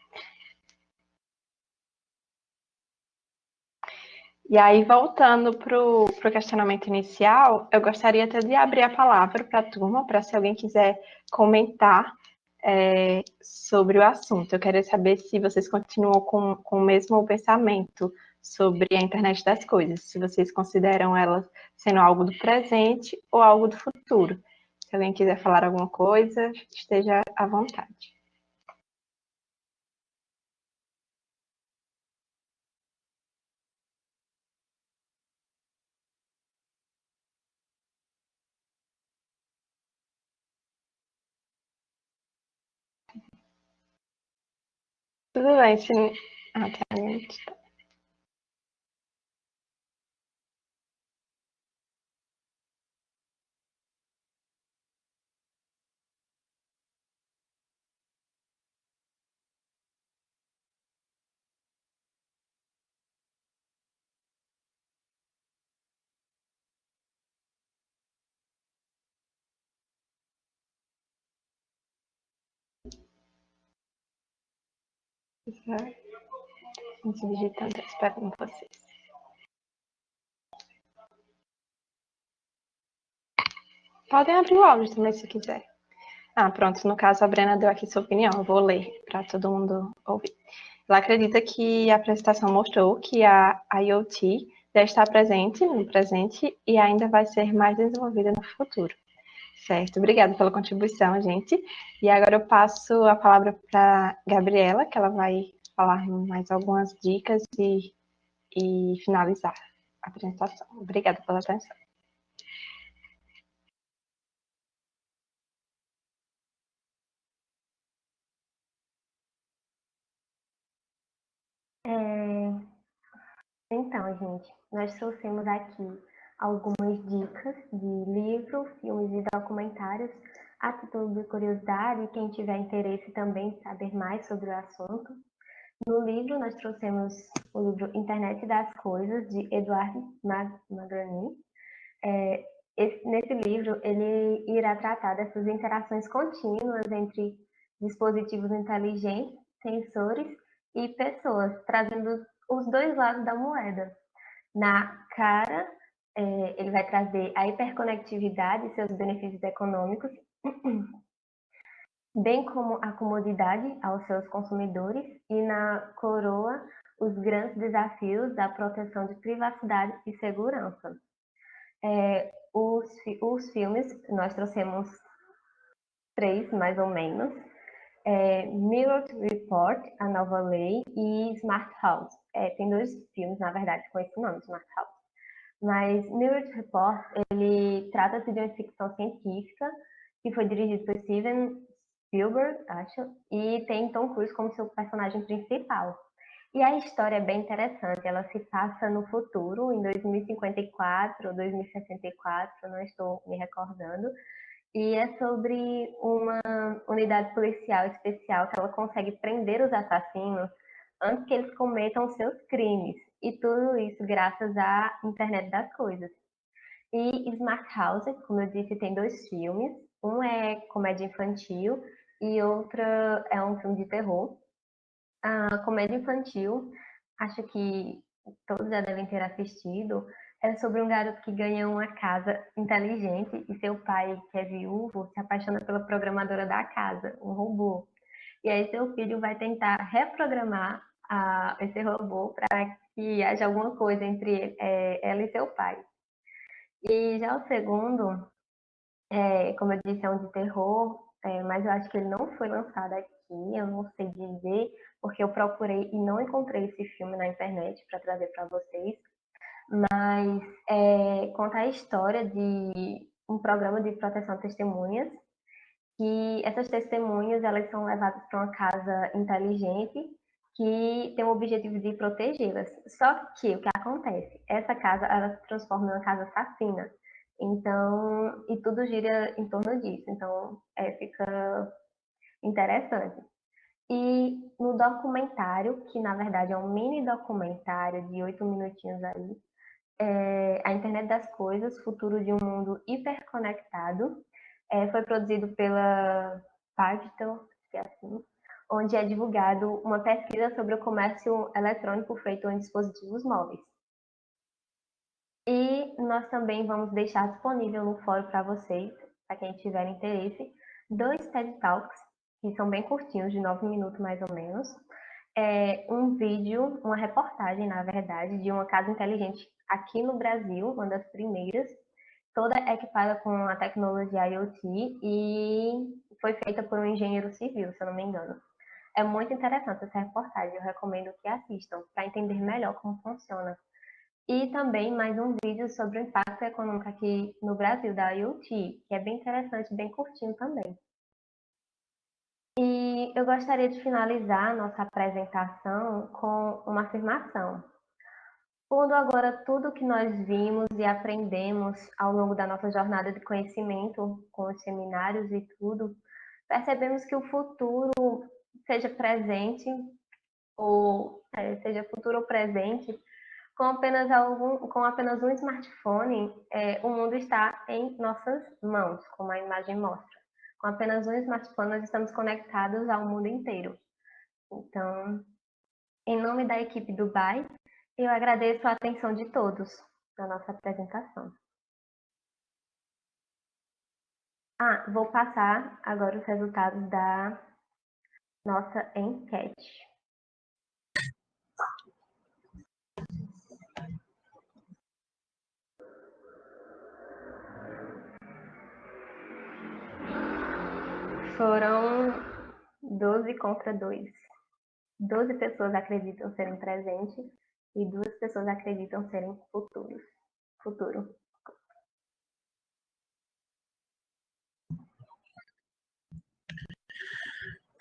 E aí, voltando para o questionamento inicial, eu gostaria até de abrir a palavra para a turma, para se alguém quiser comentar sobre o assunto. Eu queria saber se vocês continuam com o mesmo pensamento sobre a internet das coisas, se vocês consideram ela sendo algo do presente ou algo do futuro. Se alguém quiser falar alguma coisa, esteja à vontade. Tudo bem, se... Ah, tá, gente. Vamos digitando, espero com vocês. Podem abrir o áudio também, se quiser. Ah, pronto. No caso, a Brena deu aqui sua opinião. Eu vou ler para todo mundo ouvir. Ela acredita que a apresentação mostrou que a IoT já está presente no presente e ainda vai ser mais desenvolvida no futuro. Certo. Obrigada pela contribuição, gente. E agora eu passo a palavra para Gabriela, que ela vai falar mais algumas dicas e finalizar a apresentação. Obrigada pela atenção. Então, gente, nós trouxemos aqui algumas dicas de livros, filmes e documentários a título de curiosidade, quem tiver interesse também em saber mais sobre o assunto. No livro, nós trouxemos o livro Internet das Coisas, de Edward Magrani. Nesse livro, ele irá tratar dessas interações contínuas entre dispositivos inteligentes, sensores e pessoas, trazendo os dois lados da moeda. Na cara, ele vai trazer a hiperconectividade e seus benefícios econômicos, bem como a comodidade aos seus consumidores, e na coroa, os grandes desafios da proteção de privacidade e segurança. Os filmes, nós trouxemos 3, mais ou menos, Mirror Report, A Nova Lei, e Smart House. Tem 2 filmes, na verdade, com esse nome, Smart House. Mas Mirror Report, ele trata-se de uma ficção científica que foi dirigido por Steven Spielberg, acho, e tem Tom Cruise como seu personagem principal. E a história é bem interessante, ela se passa no futuro, em 2054 ou 2064, não estou me recordando, e é sobre uma unidade policial especial que ela consegue prender os assassinos antes que eles cometam seus crimes. E tudo isso graças à internet das coisas. E Smart House, como eu disse, tem 2 filmes. Um é comédia infantil e outro é um filme de terror. A comédia infantil, acho que todos já devem ter assistido, é sobre um garoto que ganha uma casa inteligente e seu pai, que é viúvo, se apaixona pela programadora da casa, um robô. E aí seu filho vai tentar reprogramar esse robô para que haja alguma coisa entre ela e seu pai. E já o segundo, como eu disse, é um de terror, mas eu acho que ele não foi lançado aqui, eu não sei dizer, porque eu procurei e não encontrei esse filme na internet para trazer para vocês. Mas conta a história de um programa de proteção a testemunhas, que essas testemunhas elas são levadas para uma casa inteligente que tem o objetivo de protegê-las. Só que o que acontece? Essa casa ela se transforma em uma casa assassina. Então, e tudo gira em torno disso. Então, fica interessante. E no documentário, que na verdade é um mini documentário de 8 minutinhos aí, A Internet das Coisas, Futuro de um Mundo Hiperconectado, foi produzido pela Pagton, que é assim, onde é divulgado uma pesquisa sobre o comércio eletrônico feito em dispositivos móveis. E nós também vamos deixar disponível no fórum para vocês, para quem tiver interesse, 2 TED Talks, que são bem curtinhos, de 9 minutos mais ou menos. Um vídeo, uma reportagem, na verdade, de uma casa inteligente aqui no Brasil, uma das primeiras, toda equipada com a tecnologia IoT e foi feita por um engenheiro civil, se eu não me engano. É muito interessante essa reportagem, eu recomendo que assistam, para entender melhor como funciona. E também mais um vídeo sobre o impacto econômico aqui no Brasil da IoT, que é bem interessante, bem curtinho também. E eu gostaria de finalizar a nossa apresentação com uma afirmação. Pondo agora tudo que nós vimos e aprendemos ao longo da nossa jornada de conhecimento, com os seminários e tudo, percebemos que o futuro, seja presente ou seja futuro ou presente, com apenas um smartphone, o mundo está em nossas mãos, como a imagem mostra. Com apenas um smartphone, nós estamos conectados ao mundo inteiro. Então, em nome da equipe do BAE, eu agradeço a atenção de todos na nossa apresentação. Vou passar agora os resultados da nossa enquete. Foram 12 contra 2. 12 pessoas acreditam serem presentes e 2 pessoas acreditam serem futuro.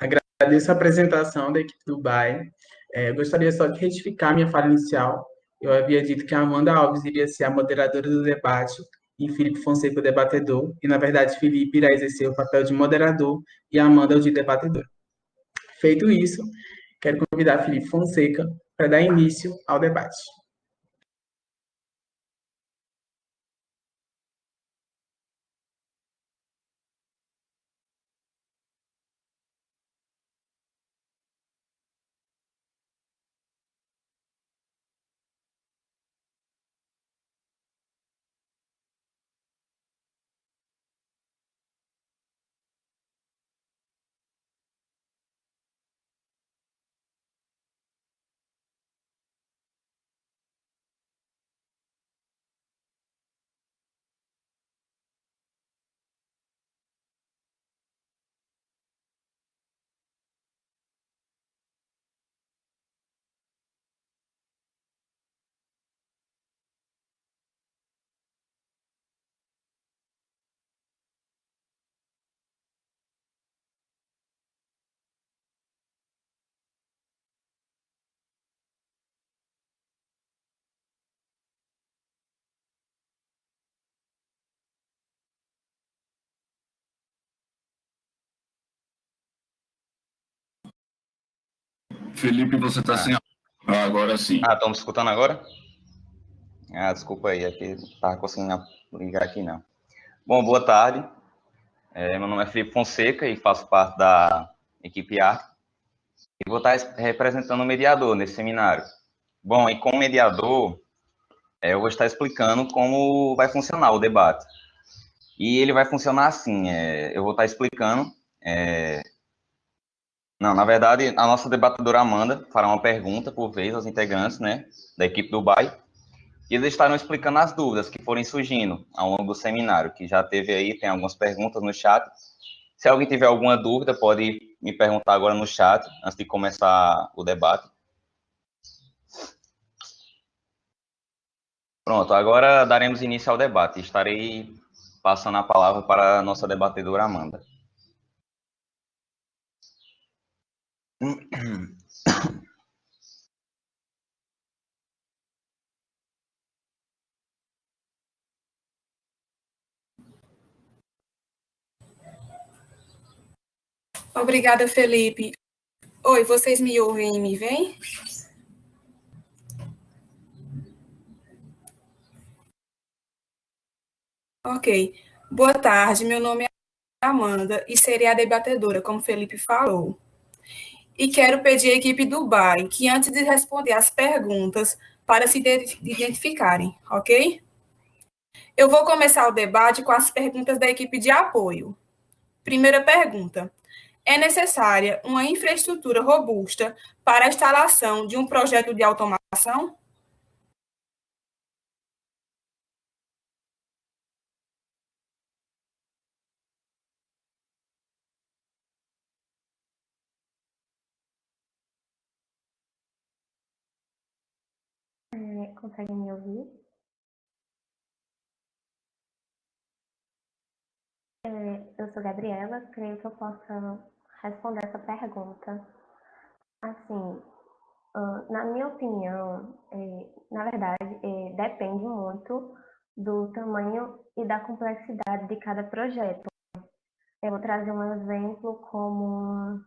Agradeço a apresentação da equipe do BAE. Eu gostaria só de retificar minha fala inicial. Eu havia dito que a Amanda Alves iria ser a moderadora do debate e Felipe Fonseca o debatedor, e na verdade Felipe irá exercer o papel de moderador e a Amanda o de debatedor. Feito isso, quero convidar Felipe Fonseca para dar início ao debate. Felipe, você está sem... agora sim. Estão me escutando agora? Desculpa aí, aqui não estava conseguindo ligar aqui, não. Bom, boa tarde. Meu nome é Felipe Fonseca e faço parte da equipe ARC. E vou estar representando o mediador nesse seminário. Bom, e como mediador, eu vou estar explicando como vai funcionar o debate. E ele vai funcionar assim, eu vou estar explicando... Não, na verdade, a nossa debatedora Amanda fará uma pergunta por vez aos integrantes, né, da equipe do BAE, e eles estarão explicando as dúvidas que forem surgindo ao longo do seminário, que já teve aí, tem algumas perguntas no chat. Se alguém tiver alguma dúvida, pode me perguntar agora no chat, antes de começar o debate. Pronto, agora daremos início ao debate. Estarei passando a palavra para a nossa debatedora Amanda. Obrigada, Felipe. Oi, vocês me ouvem e me veem? Ok. Boa tarde, meu nome é Amanda e serei a debatedora, como Felipe falou. E quero pedir à equipe do BAE que, antes de responder as perguntas, para se identificarem, ok? Eu vou começar o debate com as perguntas da equipe de apoio. Primeira pergunta. É necessária uma infraestrutura robusta para a instalação de um projeto de automação? Conseguem me ouvir? Eu sou Gabriela, creio que eu possa responder essa pergunta. Assim, na minha opinião, na verdade, depende muito do tamanho e da complexidade de cada projeto. Eu vou trazer um exemplo como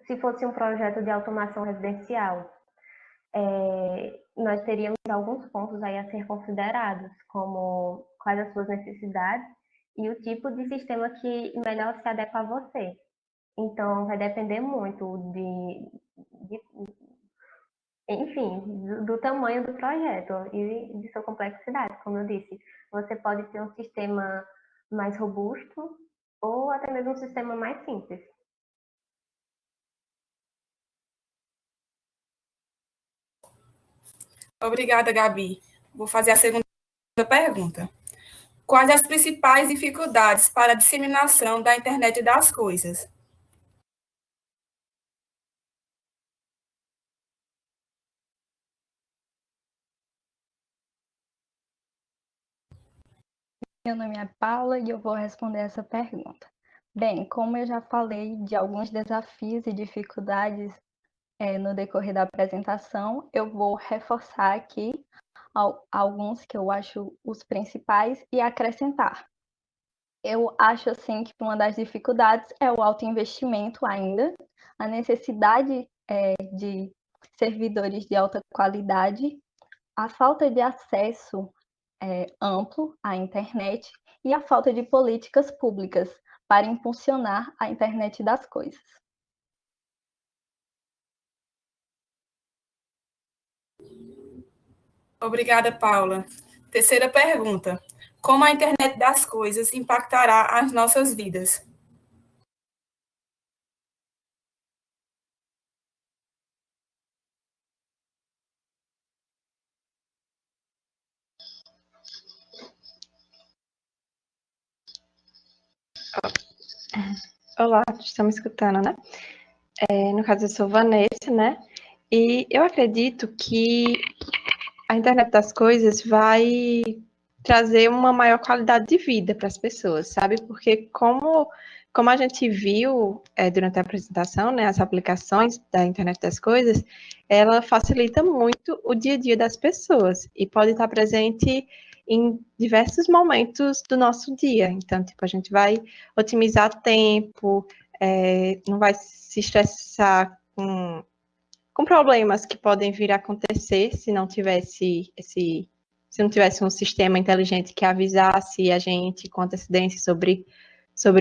se fosse um projeto de automação residencial. Nós teríamos alguns pontos aí a ser considerados, como quais as suas necessidades e o tipo de sistema que melhor se adequa a você. Então, vai depender muito enfim, do tamanho do projeto e de sua complexidade. Como eu disse, você pode ter um sistema mais robusto ou até mesmo um sistema mais simples. Obrigada, Gabi. Vou fazer a segunda pergunta. Quais as principais dificuldades para a disseminação da internet das coisas? Meu nome é Paula e eu vou responder essa pergunta. Bem, como eu já falei de alguns desafios e dificuldades no decorrer da apresentação, eu vou reforçar aqui alguns que eu acho os principais e acrescentar. Eu acho assim que uma das dificuldades é o alto investimento ainda, a necessidade de servidores de alta qualidade, a falta de acesso amplo à internet e a falta de políticas públicas para impulsionar a internet das coisas. Obrigada, Paula. Terceira pergunta. Como a internet das coisas impactará as nossas vidas? Olá, estão me escutando, né? No caso, eu sou Vanessa, né? E eu acredito que a internet das coisas vai trazer uma maior qualidade de vida para as pessoas, sabe? Porque como a gente viu durante a apresentação, né, as aplicações da internet das coisas, ela facilita muito o dia a dia das pessoas e pode estar presente em diversos momentos do nosso dia. Então, tipo, a gente vai otimizar tempo, não vai se estressar com problemas que podem vir a acontecer se não tivesse um sistema inteligente que avisasse a gente com antecedência sobre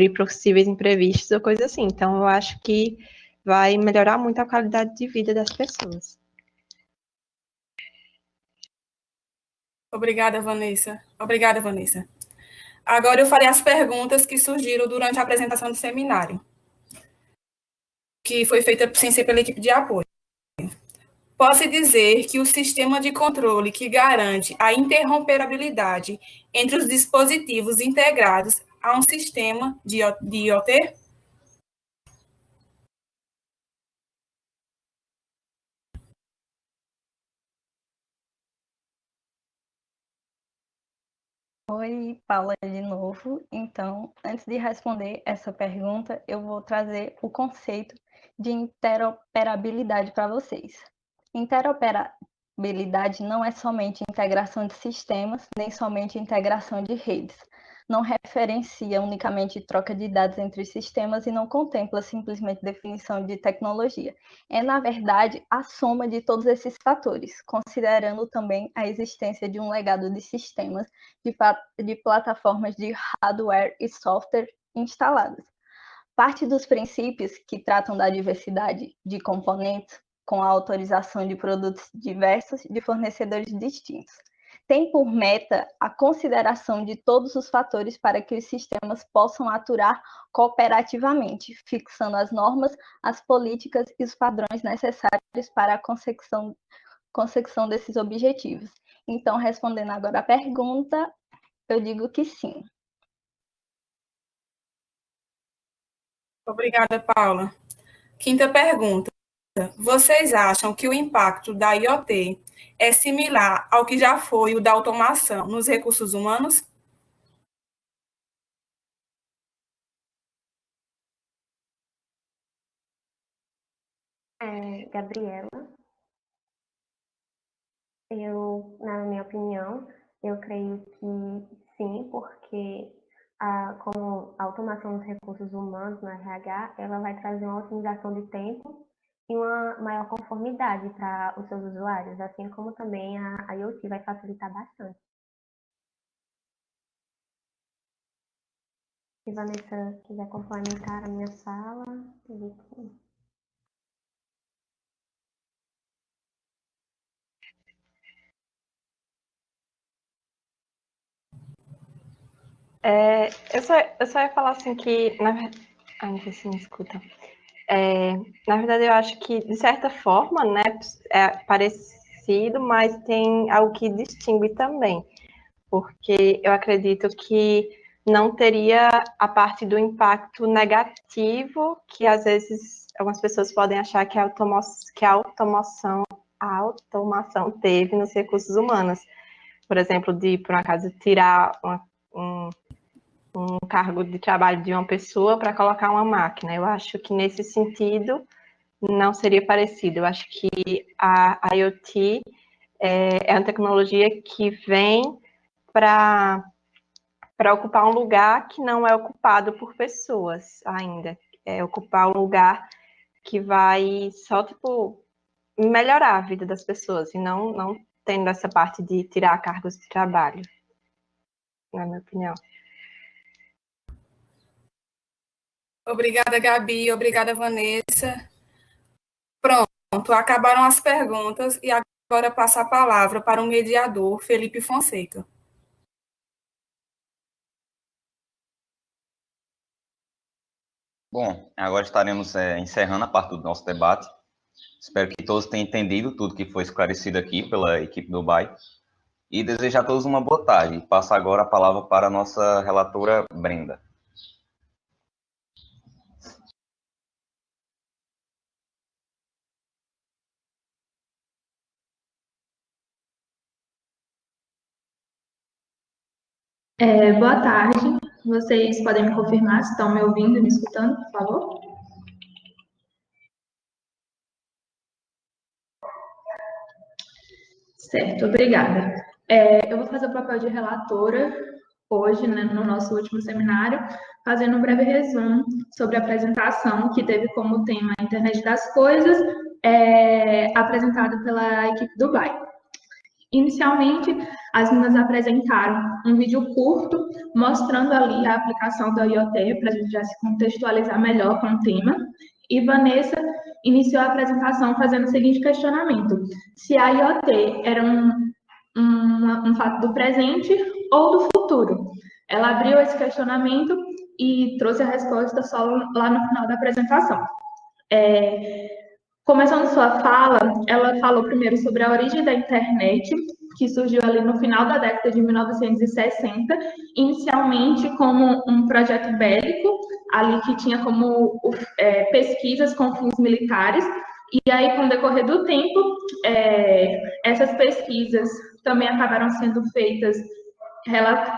possíveis imprevistos ou coisa assim. Então, eu acho que vai melhorar muito a qualidade de vida das pessoas. Obrigada, Vanessa. Agora eu farei as perguntas que surgiram durante a apresentação do seminário, que foi feita sem ser pela equipe de apoio. Pode-se dizer que o sistema de controle que garante a interrompibilidade entre os dispositivos integrados a um sistema de IoT? Oi, Paula de novo. Então, antes de responder essa pergunta, eu vou trazer o conceito de interoperabilidade para vocês. Interoperabilidade não é somente integração de sistemas, nem somente integração de redes. Não referencia unicamente troca de dados entre sistemas e não contempla simplesmente definição de tecnologia. É, na verdade, a soma de todos esses fatores, considerando também a existência de um legado de sistemas de plataformas de hardware e software instaladas. Parte dos princípios que tratam da diversidade de componentes com a autorização de produtos diversos de fornecedores distintos. Tem por meta a consideração de todos os fatores para que os sistemas possam atuar cooperativamente, fixando as normas, as políticas e os padrões necessários para a consecução desses objetivos. Então, respondendo agora a pergunta, eu digo que sim. Obrigada, Paula. Quinta pergunta. Vocês acham que o impacto da IoT é similar ao que já foi o da automação nos recursos humanos? Gabriela. Na minha opinião, eu creio que sim, porque como a automação dos recursos humanos no RH, ela vai trazer uma otimização de tempo e uma maior conformidade para os seus usuários, assim como também a IoT vai facilitar bastante. Se Vanessa quiser complementar a minha fala, eu só ia falar assim que, não sei se me escuta. Na verdade, eu acho que, de certa forma, né, é parecido, mas tem algo que distingue também. Porque eu acredito que não teria a parte do impacto negativo que, às vezes, algumas pessoas podem achar que a automação teve nos recursos humanos. Por exemplo, de, por um acaso, tirar um cargo de trabalho de uma pessoa para colocar uma máquina. Eu acho que, nesse sentido, não seria parecido. Eu acho que a IoT é uma tecnologia que vem para ocupar um lugar que não é ocupado por pessoas ainda. É ocupar um lugar que vai só, tipo, melhorar a vida das pessoas, e não tendo essa parte de tirar cargos de trabalho, na minha opinião. Obrigada, Gabi. Obrigada, Vanessa. Pronto, acabaram as perguntas e agora passo a palavra para o mediador, Felipe Fonseca. Bom, agora estaremos encerrando a parte do nosso debate. Espero que todos tenham entendido tudo que foi esclarecido aqui pela equipe do BAE. E desejar a todos uma boa tarde. Passo agora a palavra para a nossa relatora, Brenda. Boa tarde. Vocês podem me confirmar se estão me ouvindo e me escutando, por favor? Certo, obrigada. Eu vou fazer o papel de relatora hoje, né, no nosso último seminário, fazendo um breve resumo sobre a apresentação que teve como tema a Internet das Coisas, apresentada pela equipe do BAE. Inicialmente, as meninas apresentaram um vídeo curto, mostrando ali a aplicação da IoT, para a gente já se contextualizar melhor com o tema. E Vanessa iniciou a apresentação fazendo o seguinte questionamento: se a IoT era um fato do presente ou do futuro? Ela abriu esse questionamento e trouxe a resposta só lá no final da apresentação. Começando sua fala, ela falou primeiro sobre a origem da internet, que surgiu ali no final da década de 1960, inicialmente como um projeto bélico, ali que tinha como pesquisas com fins militares, e aí, com o decorrer do tempo, essas pesquisas também acabaram sendo feitas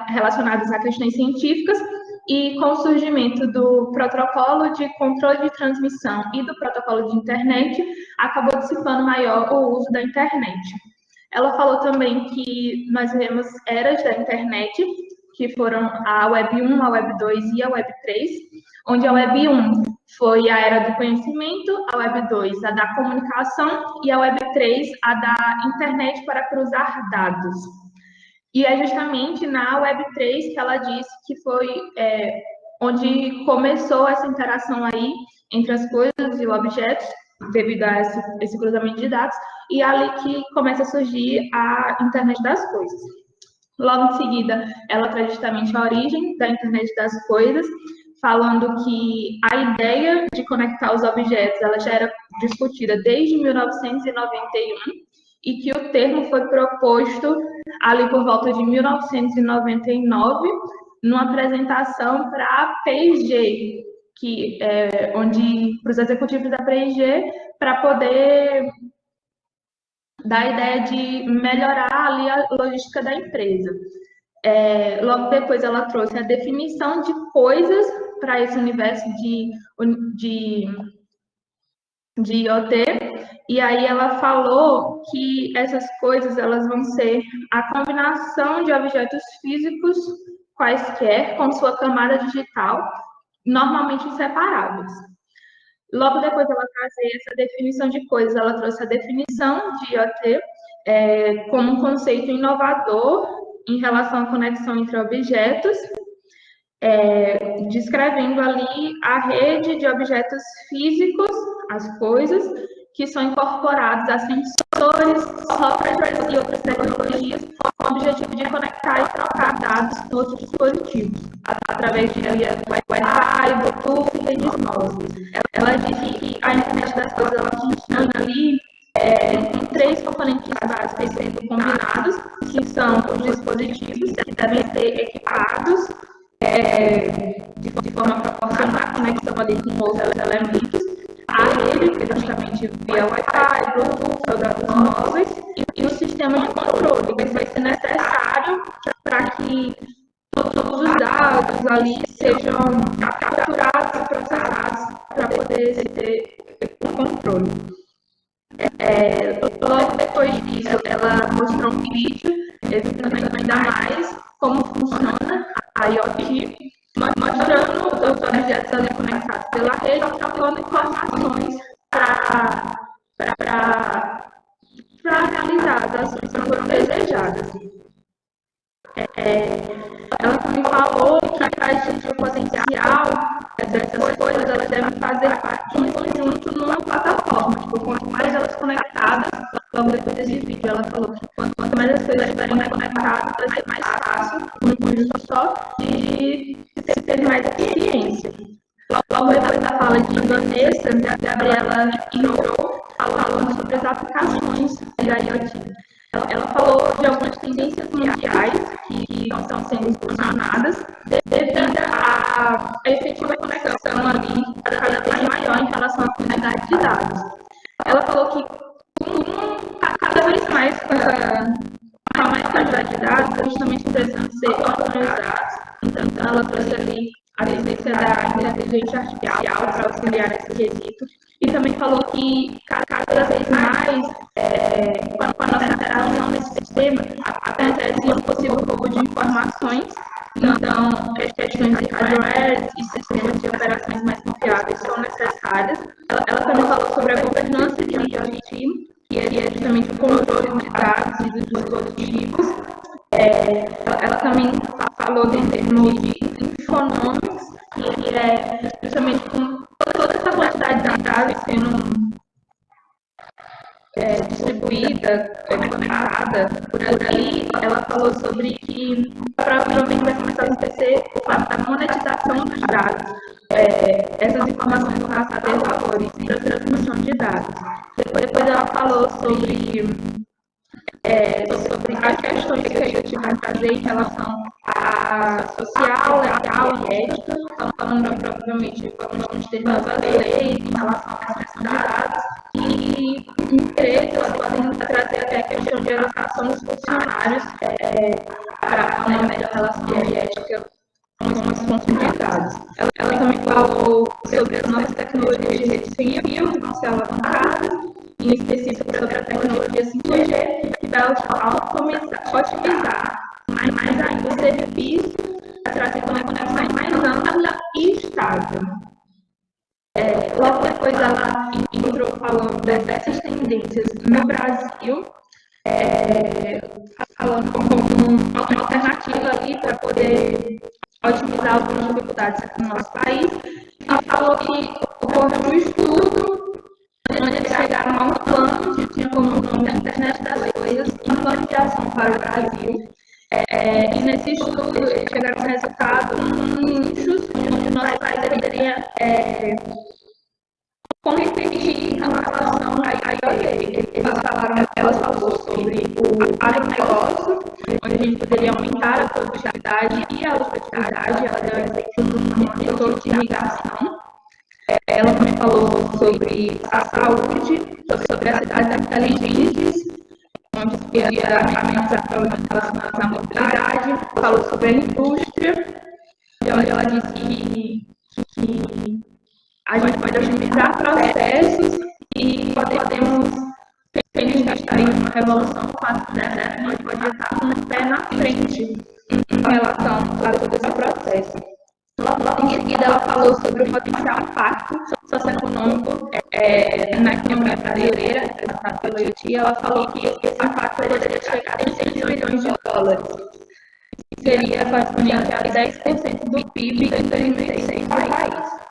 relacionadas a questões científicas, e com o surgimento do protocolo de controle de transmissão e do protocolo de internet, acabou dissipando maior o uso da internet. Ela falou também que nós vemos eras da internet, que foram a Web 1, a Web 2 e a Web 3, onde a Web 1 foi a era do conhecimento, a Web 2 a da comunicação e a Web 3 a da internet para cruzar dados. E é justamente na Web 3 que ela disse que foi onde começou essa interação aí entre as coisas e objetos, devido a esse cruzamento de dados, e é ali que começa a surgir a internet das coisas. Logo em seguida, ela traz justamente a origem da internet das coisas, falando que a ideia de conectar os objetos ela já era discutida desde 1991, e que o termo foi proposto ali por volta de 1999, numa apresentação para a P&G, que onde para os executivos da P&G, para poder dar a ideia de melhorar ali a logística da empresa. Logo depois ela trouxe a definição de coisas para esse universo de de IoT, e aí ela falou que essas coisas elas vão ser a combinação de objetos físicos quaisquer com sua camada digital, normalmente separados. Logo depois ela trazia essa definição de coisas, ela trouxe a definição de IoT como um conceito inovador em relação à conexão entre objetos, descrevendo ali a rede de objetos físicos, as coisas, que são incorporados a sensores, softwares e outras tecnologias com o objetivo de conectar e trocar dados com outros dispositivos, através de Wi-Fi, Bluetooth e redes móveis. Ela disse que a internet das coisas ela funciona ali em 3 componentes básicos sendo combinados, que são os dispositivos que devem ser equipados de forma a proporcionar a conexão ali com outros elementos, a rede, que é justamente via Wi-Fi, Bluetooth, ou dados móveis, e o sistema de controle, que vai ser necessário para que todos os dados ali sejam capturados e processados para poder se ter o controle. Logo depois disso, ela mostrou um vídeo explicando ainda mais como funciona a IoT, mostrando os objetos ali conectados pela rede, trocando informações para realizar as ações que foram desejadas. Ela também falou que para atingir o potencial dessas coisas, elas devem fazer parte de um conjunto numa plataforma. Tipo, quanto mais elas conectadas, logo depois desse vídeo, ela falou que quanto mais as coisas estiverem conectadas, vai ser mais fácil, num conjunto só, de ter mais eficiência. Logo depois da fala de Vanessa, a Gabriela entrou falando sobre as aplicações da IoT. Ela falou de algumas tendências mundiais que estão sendo impulsionadas devido à efetiva conexão ali cada vez maior em relação à quantidade de dados. Ela falou que cada vez mais com a maior quantidade de dados, eles também estão precisando ser organizados. Então, ela trouxe ali a tendência da inteligência artificial para auxiliar nesse quesito. E também falou que cada vez mais, com a nossa interação nesse sistema, acontece um possível roubo de informações. Então, questões de hardware e sistemas de operações mais confiáveis são necessárias. Ela também falou sobre a governança de IoT, que é justamente o controle de dados e dos dispositivos. Ela também falou em termos de infonomics, que é justamente com toda essa quantidade de dados sendo distribuída, conectada por ali. Ela falou sobre que provavelmente vai começar a acontecer o fato da monetização dos dados. Essas informações vão passar a ter valores para a transmissão de dados. Depois ela falou sobre as questões que a gente vai trazer em relação a social, legal e ética, falando provavelmente vamos ter novas leis em relação à proteção de dados, e empresas podem trazer até a questão de educação dos funcionários para uma melhor relação de ética com as fontes de dados. Ela também falou sobre as novas tecnologias de rede sem fio que vão ser alavancadas, em específico sobre a tecnologia 5G, que vai otimizar mais ainda o serviço, trazendo uma conexão mais ampla e estável. Logo depois ela entrou falando dessas tendências no Brasil, falando como uma alternativa ali para poder otimizar algumas dificuldades aqui no nosso país, e falou que ocorreu um estudo onde eles chegaram a um plano que tinha como nome a internet das coisas, um plano de ação para o Brasil. E nesse estudo eles chegaram a um resultado nichos onde o nosso país deveria competir em relação à IoT. Elas falou sobre o agronegócio, onde a gente poderia aumentar a produtividade e a lucratividade. Ela deu exemplo no monitor de irrigação. Ela também falou sobre a saúde, sobre as cidades inteligentes, onde se via ferramentas relacionadas à mobilidade. Falou sobre a indústria, onde ela disse que a gente pode otimizar processos aí uma revolução 4.0 pode estar com um pé na frente em relação a todo esse processo. Logo em seguida, ela falou sobre o potencial impacto socioeconômico na economia brasileira, representado pela IoT. Ela falou que esse impacto poderia chegar a 100 bilhões de dólares, que seria correspondente a 10% do PIB em 2006 no país.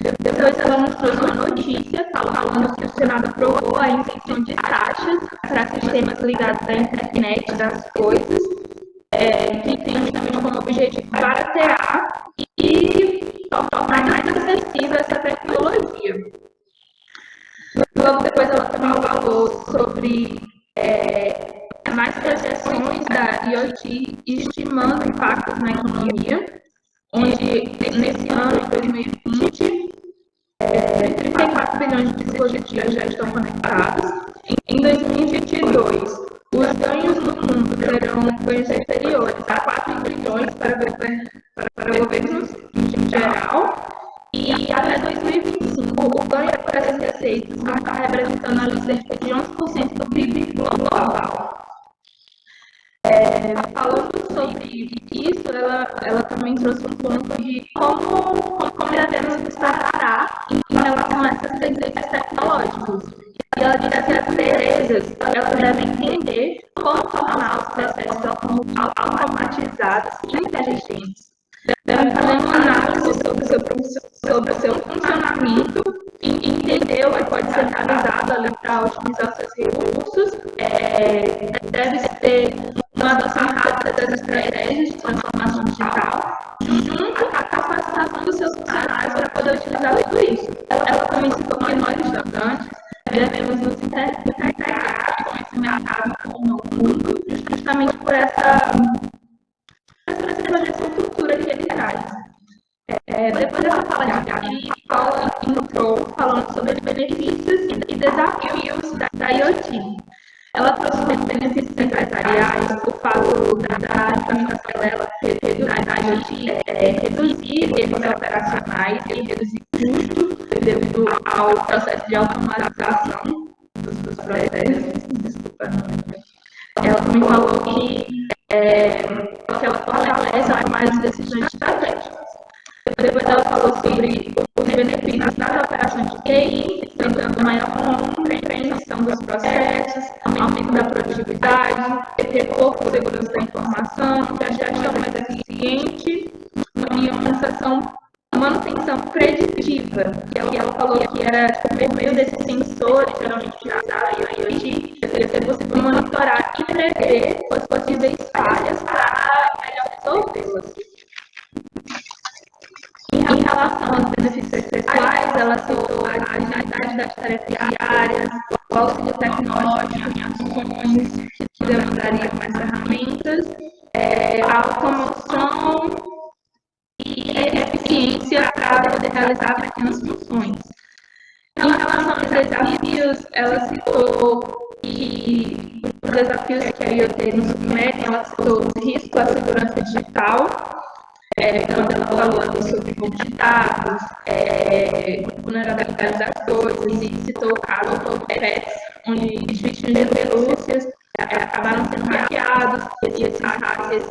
Depois ela mostrou uma notícia falando que o Senado aprovou a isenção de taxas para sistemas ligados à internet das coisas, que tem justamente como objetivo baratear e tornar mais acessível essa tecnologia. Logo depois ela também falou sobre mais projeções da IoT estimando impactos na economia, onde nesse ano, em 2020, 34 bilhões de dispositivos já estão conectados. Em 2022, os ganhos no mundo serão superiores a 4 bilhões para governos em geral, e até 2025 o ganho por essas receitas vai estar representando ali cerca de 11% do PIB global. Falando sobre isso, ela também trouxe um ponto de como devemos nos preparar em relação a essas tendências tecnológicas. E ela disse que as empresas elas devem entender como tornar os processos automatizados e inteligentes. Devem fazer uma análise sobre o seu funcionamento e entender o que pode ser realizado ali para otimizar os seus recursos. Deve ter uma adoção rápida das estratégias de transformação digital, junto à capacitação dos seus funcionários para poder utilizar tudo isso. Ela também citou que nós, estudantes, devemos nos integrar com esse mercado como o mundo, justamente por essa cultura que ele traz. Depois dessa fala de Gabi, Paula entrou falando sobre os benefícios e desafios da IoT. Ela trouxe os benefícios empresariais, o fato da implementação dela da IoT reduzir erros operacionais e reduzir custos devido ao processo de automatização dos processos. Desculpa. Ela também falou que ela fortalece mais decisões estratégicas. Depois ela falou sobre os benefícios das operações de TI, tentando maior compreensão dos processos, aumento da produtividade, reforço da segurança da informação, gestão mais eficiente e manutenção preditiva. E ela falou que era por meio desses sensores, geralmente utilizados em IoT, seria possível monitorar e prever as possíveis falhas para melhor resolvê-las. Em relação aos benefícios pessoais, ela citou a agilidade das tarefas diárias, o auxílio tecnológico em ações que demandariam mais ferramentas, a automação e eficiência para poder realizar pequenas funções. Em relação aos desafios, ela citou que os desafios que a IoT nos submete, ela citou o risco à segurança digital, quando ela falou ali sobre roubo de dados, vulnerabilidade das coisas, e citou o caso do PETs, onde bichos de pelúcias acabaram sendo hackeados, e esses hackers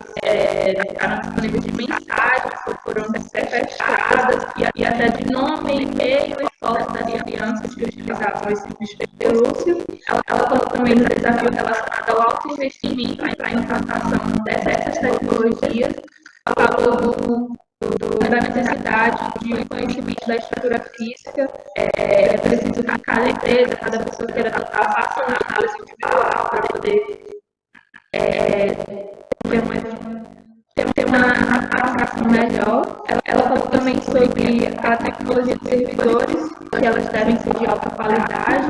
ficaram disponíveis de mensagens, foram sequestradas, e até de nome, e-mail e fotos das crianças que utilizavam esse bicho de pelúcia. Ela falou também do desafio relacionado ao alto investimento para a implantação dessas tecnologias. Falou da necessidade de conhecimento da estrutura física, é preciso que cada empresa, cada pessoa queira faça uma análise individual para poder ter uma aplicação melhor. Ela falou também sobre a tecnologia de servidores, que elas devem ser de alta qualidade,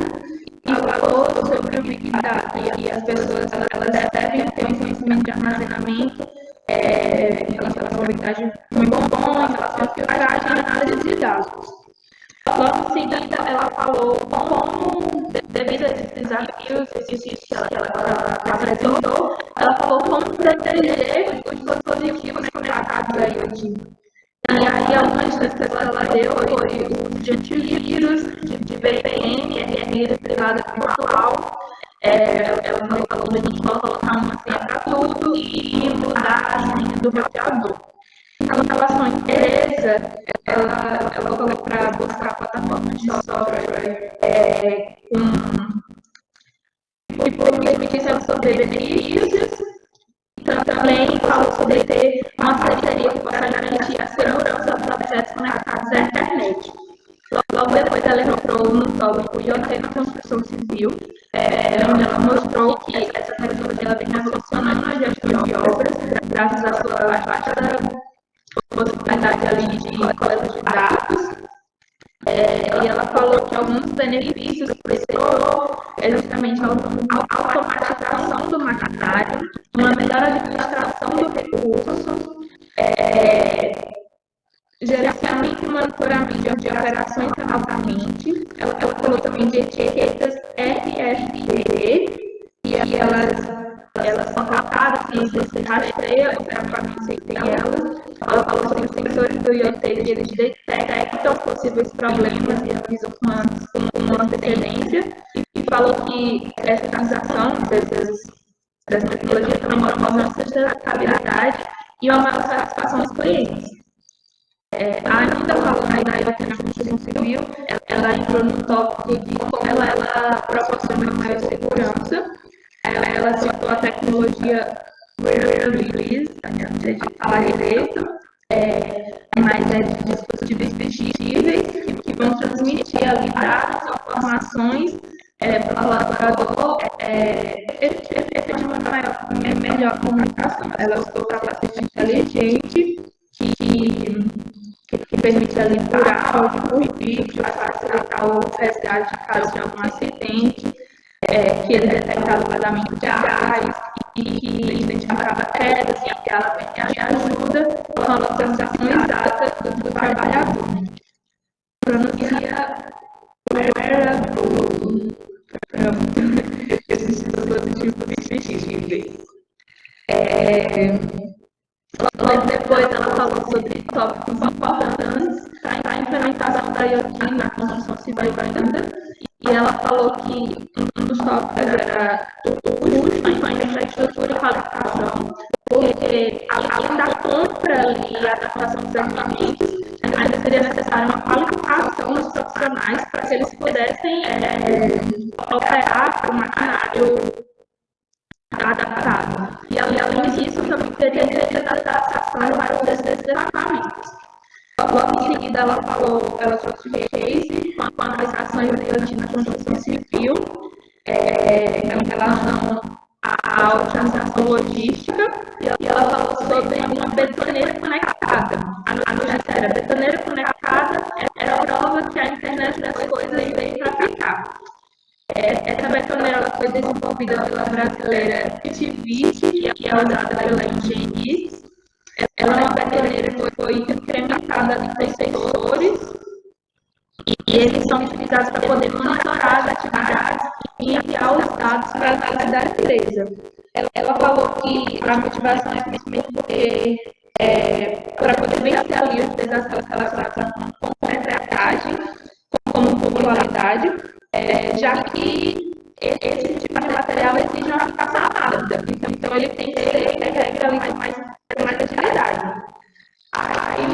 e falou sobre o Big Data, e as pessoas elas devem ter um conhecimento de armazenamento, em relação à probabilidade muito bom, em relação à filtragem e análise de dados. Logo em seguida, ela falou como, devido a esses desafios, que ela apresentou, ela falou como proteger os dispositivos conectados à IoT. E aí, algumas das que ela deu foi o uso de antivírus, de VPN, rede privada virtual. Ela falou da gente colocar uma senha para tudo e mudar a senha do roteador. Em relação à empresa, ela falou para buscar plataformas de software que permitissem absorver benefícios. Também falou sobre ter uma parceria que possa garantir a segurança dos objetos conectados à internet. Logo depois, ela entrou no tópico IoT na construção civil, onde ela mostrou que essa tecnologia ela vem revolucionando a gestão de obras, graças à sua baixa possibilidade ali de coleta de dados. E ela falou que alguns benefícios para o setor é justamente a automatização do maquinário, uma melhor administração do recurso, gerenciamento e monitoramento de operações remotamente. Ela falou também de etiquetas RFID, e elas são captadas e você rastreia o equipamento sem elas. Ela falou sobre os sensores do IoT, eles detectam possíveis problemas e avisam com antecedência. E falou que essa utilização dessa tecnologia também promove uma sustentabilidade e uma maior satisfação dos clientes. Ainda falando da IoT na construção civil, ela entrou no tópico de como ela proporciona maior segurança. Ela citou a tecnologia Rear Release, de falar direito, mas de dispositivos vestíveis que vão transmitir ali dados, informações para o colaborador, efetivamente uma melhor comunicação. Ela usou capacete inteligente que permite ali por áudio, por vídeo, facilitar o resgate de caso de algum acidente, que ele detectava vazamento de gás e que identificava quedas e ela também ajuda com a localização exata do trabalhador. Pronuncia esses dispositivos vestíveis. Logo depois ela falou sobre tópicos importantes para a implementação da IoT na construção civil ainda. E ela falou que um dos tópicos era o custo, a infraestrutura e qualificação, porque além da compra e adaptação dos equipamentos, ainda seria necessária uma qualificação dos profissionais para que eles pudessem operar o maquinário adaptado. E além disso, também teria adaptação para os desses equipamentos. Logo em seguida, ela trouxe case com a aplicação de IoT na construção civil, em relação à otimização logística, e ela falou sobre uma betoneira conectada. A notícia era: betoneira conectada é a prova que a internet das coisas veio para ficar. Essa betoneira ela foi desenvolvida pela brasileira Pitivite, que é usada pela Engenhis. Ela é uma betoneira que foi incrementada em sensores e eles são utilizados para poder monitorar as atividades e enviar os dados para a análise da empresa. Ela falou que a motivação é simplesmente porque para poder vencer ali os desafios relacionados com retrancagem, como pontualidade, já que esse tipo de material exige uma aplicação rápida. Então ele tem que ser regra mais agilidade. Aí,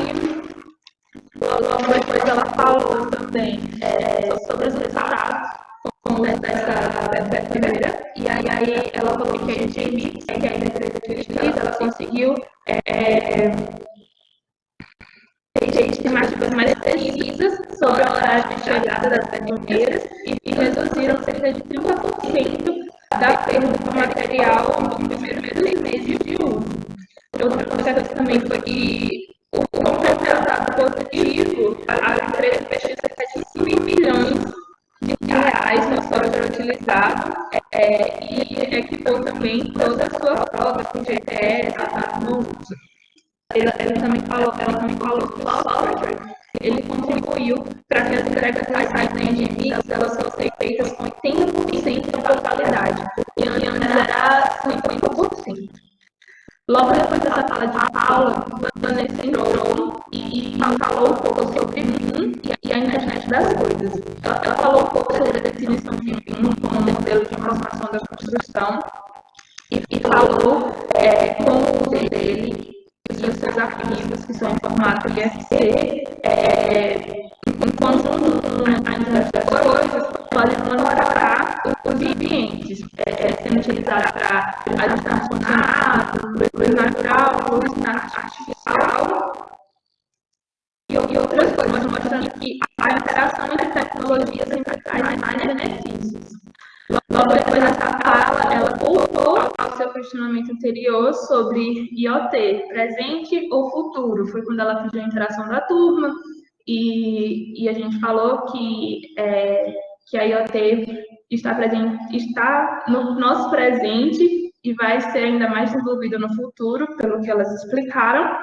logo depois ela falou também sobre os resultados dessa primeira, e aí ela falou que a Engenhis, que é a empresa que utiliza, ela conseguiu estimativas mais precisas sobre o horário de chegada das betoneiras e reduziram cerca de 30% da perda do material nos primeiros 6 meses de uso. Outra coisa também foi que, como resultado positivo, a empresa investiu cerca de 5 milhões de reais no software utilizado e equipou também toda a sua frota com GPS no uso. Ela também falou que o software ele contribuiu para que as entregas da Engenhis elas fossem feitas com 80% de qualidade, e antes era 50%. Logo depois dessa fala de Paula, Vanessa entrou e falou um pouco sobre mim e a internet das coisas. Ela falou um pouco sobre a definição de BIM como modelo de informação da construção e falou como o dele e os seus arquivos, que são em formato IFC, em conjunto com a internet das coisas, podem monitorar os ambientes, sendo utilizados para ajustar funcionamento, luz natural, luz artificial e outras coisas, mostrando que a interação entre tecnologias sempre traz mais benefícios. Logo depois dessa fala, ela voltou ao seu questionamento anterior sobre IoT, presente ou futuro. Foi quando ela pediu a interação da turma e a gente falou que a IoT está no nosso presente e vai ser ainda mais desenvolvida no futuro, pelo que elas explicaram.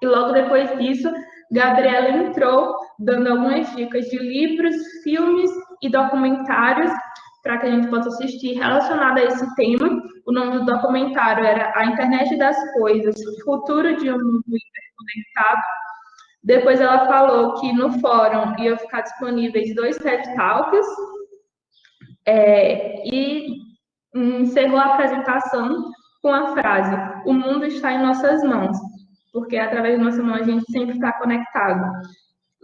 E logo depois disso, Gabriela entrou dando algumas dicas de livros, filmes e documentários para que a gente possa assistir relacionado a esse tema. O nome do documentário era A Internet das Coisas, Futuro de um Mundo Interconectado. Depois ela falou que no fórum ia ficar disponíveis 2 TED Talks e encerrou a apresentação com a frase: o mundo está em nossas mãos, porque através da nossa mão a gente sempre está conectado.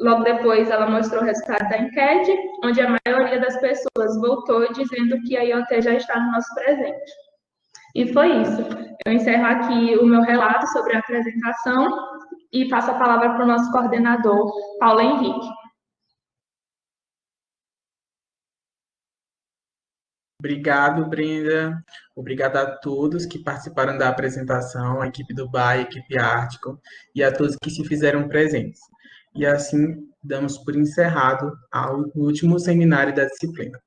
Logo depois, ela mostrou o resultado da enquete, onde a maioria das pessoas votou dizendo que a IoT já está no nosso presente. E foi isso. Eu encerro aqui o meu relato sobre a apresentação e passo a palavra para o nosso coordenador, Paulo Henrique. Obrigado, Brenda. Obrigado a todos que participaram da apresentação, a equipe do BAE, a equipe Ártico, e a todos que se fizeram presentes. E assim, damos por encerrado o último seminário da disciplina.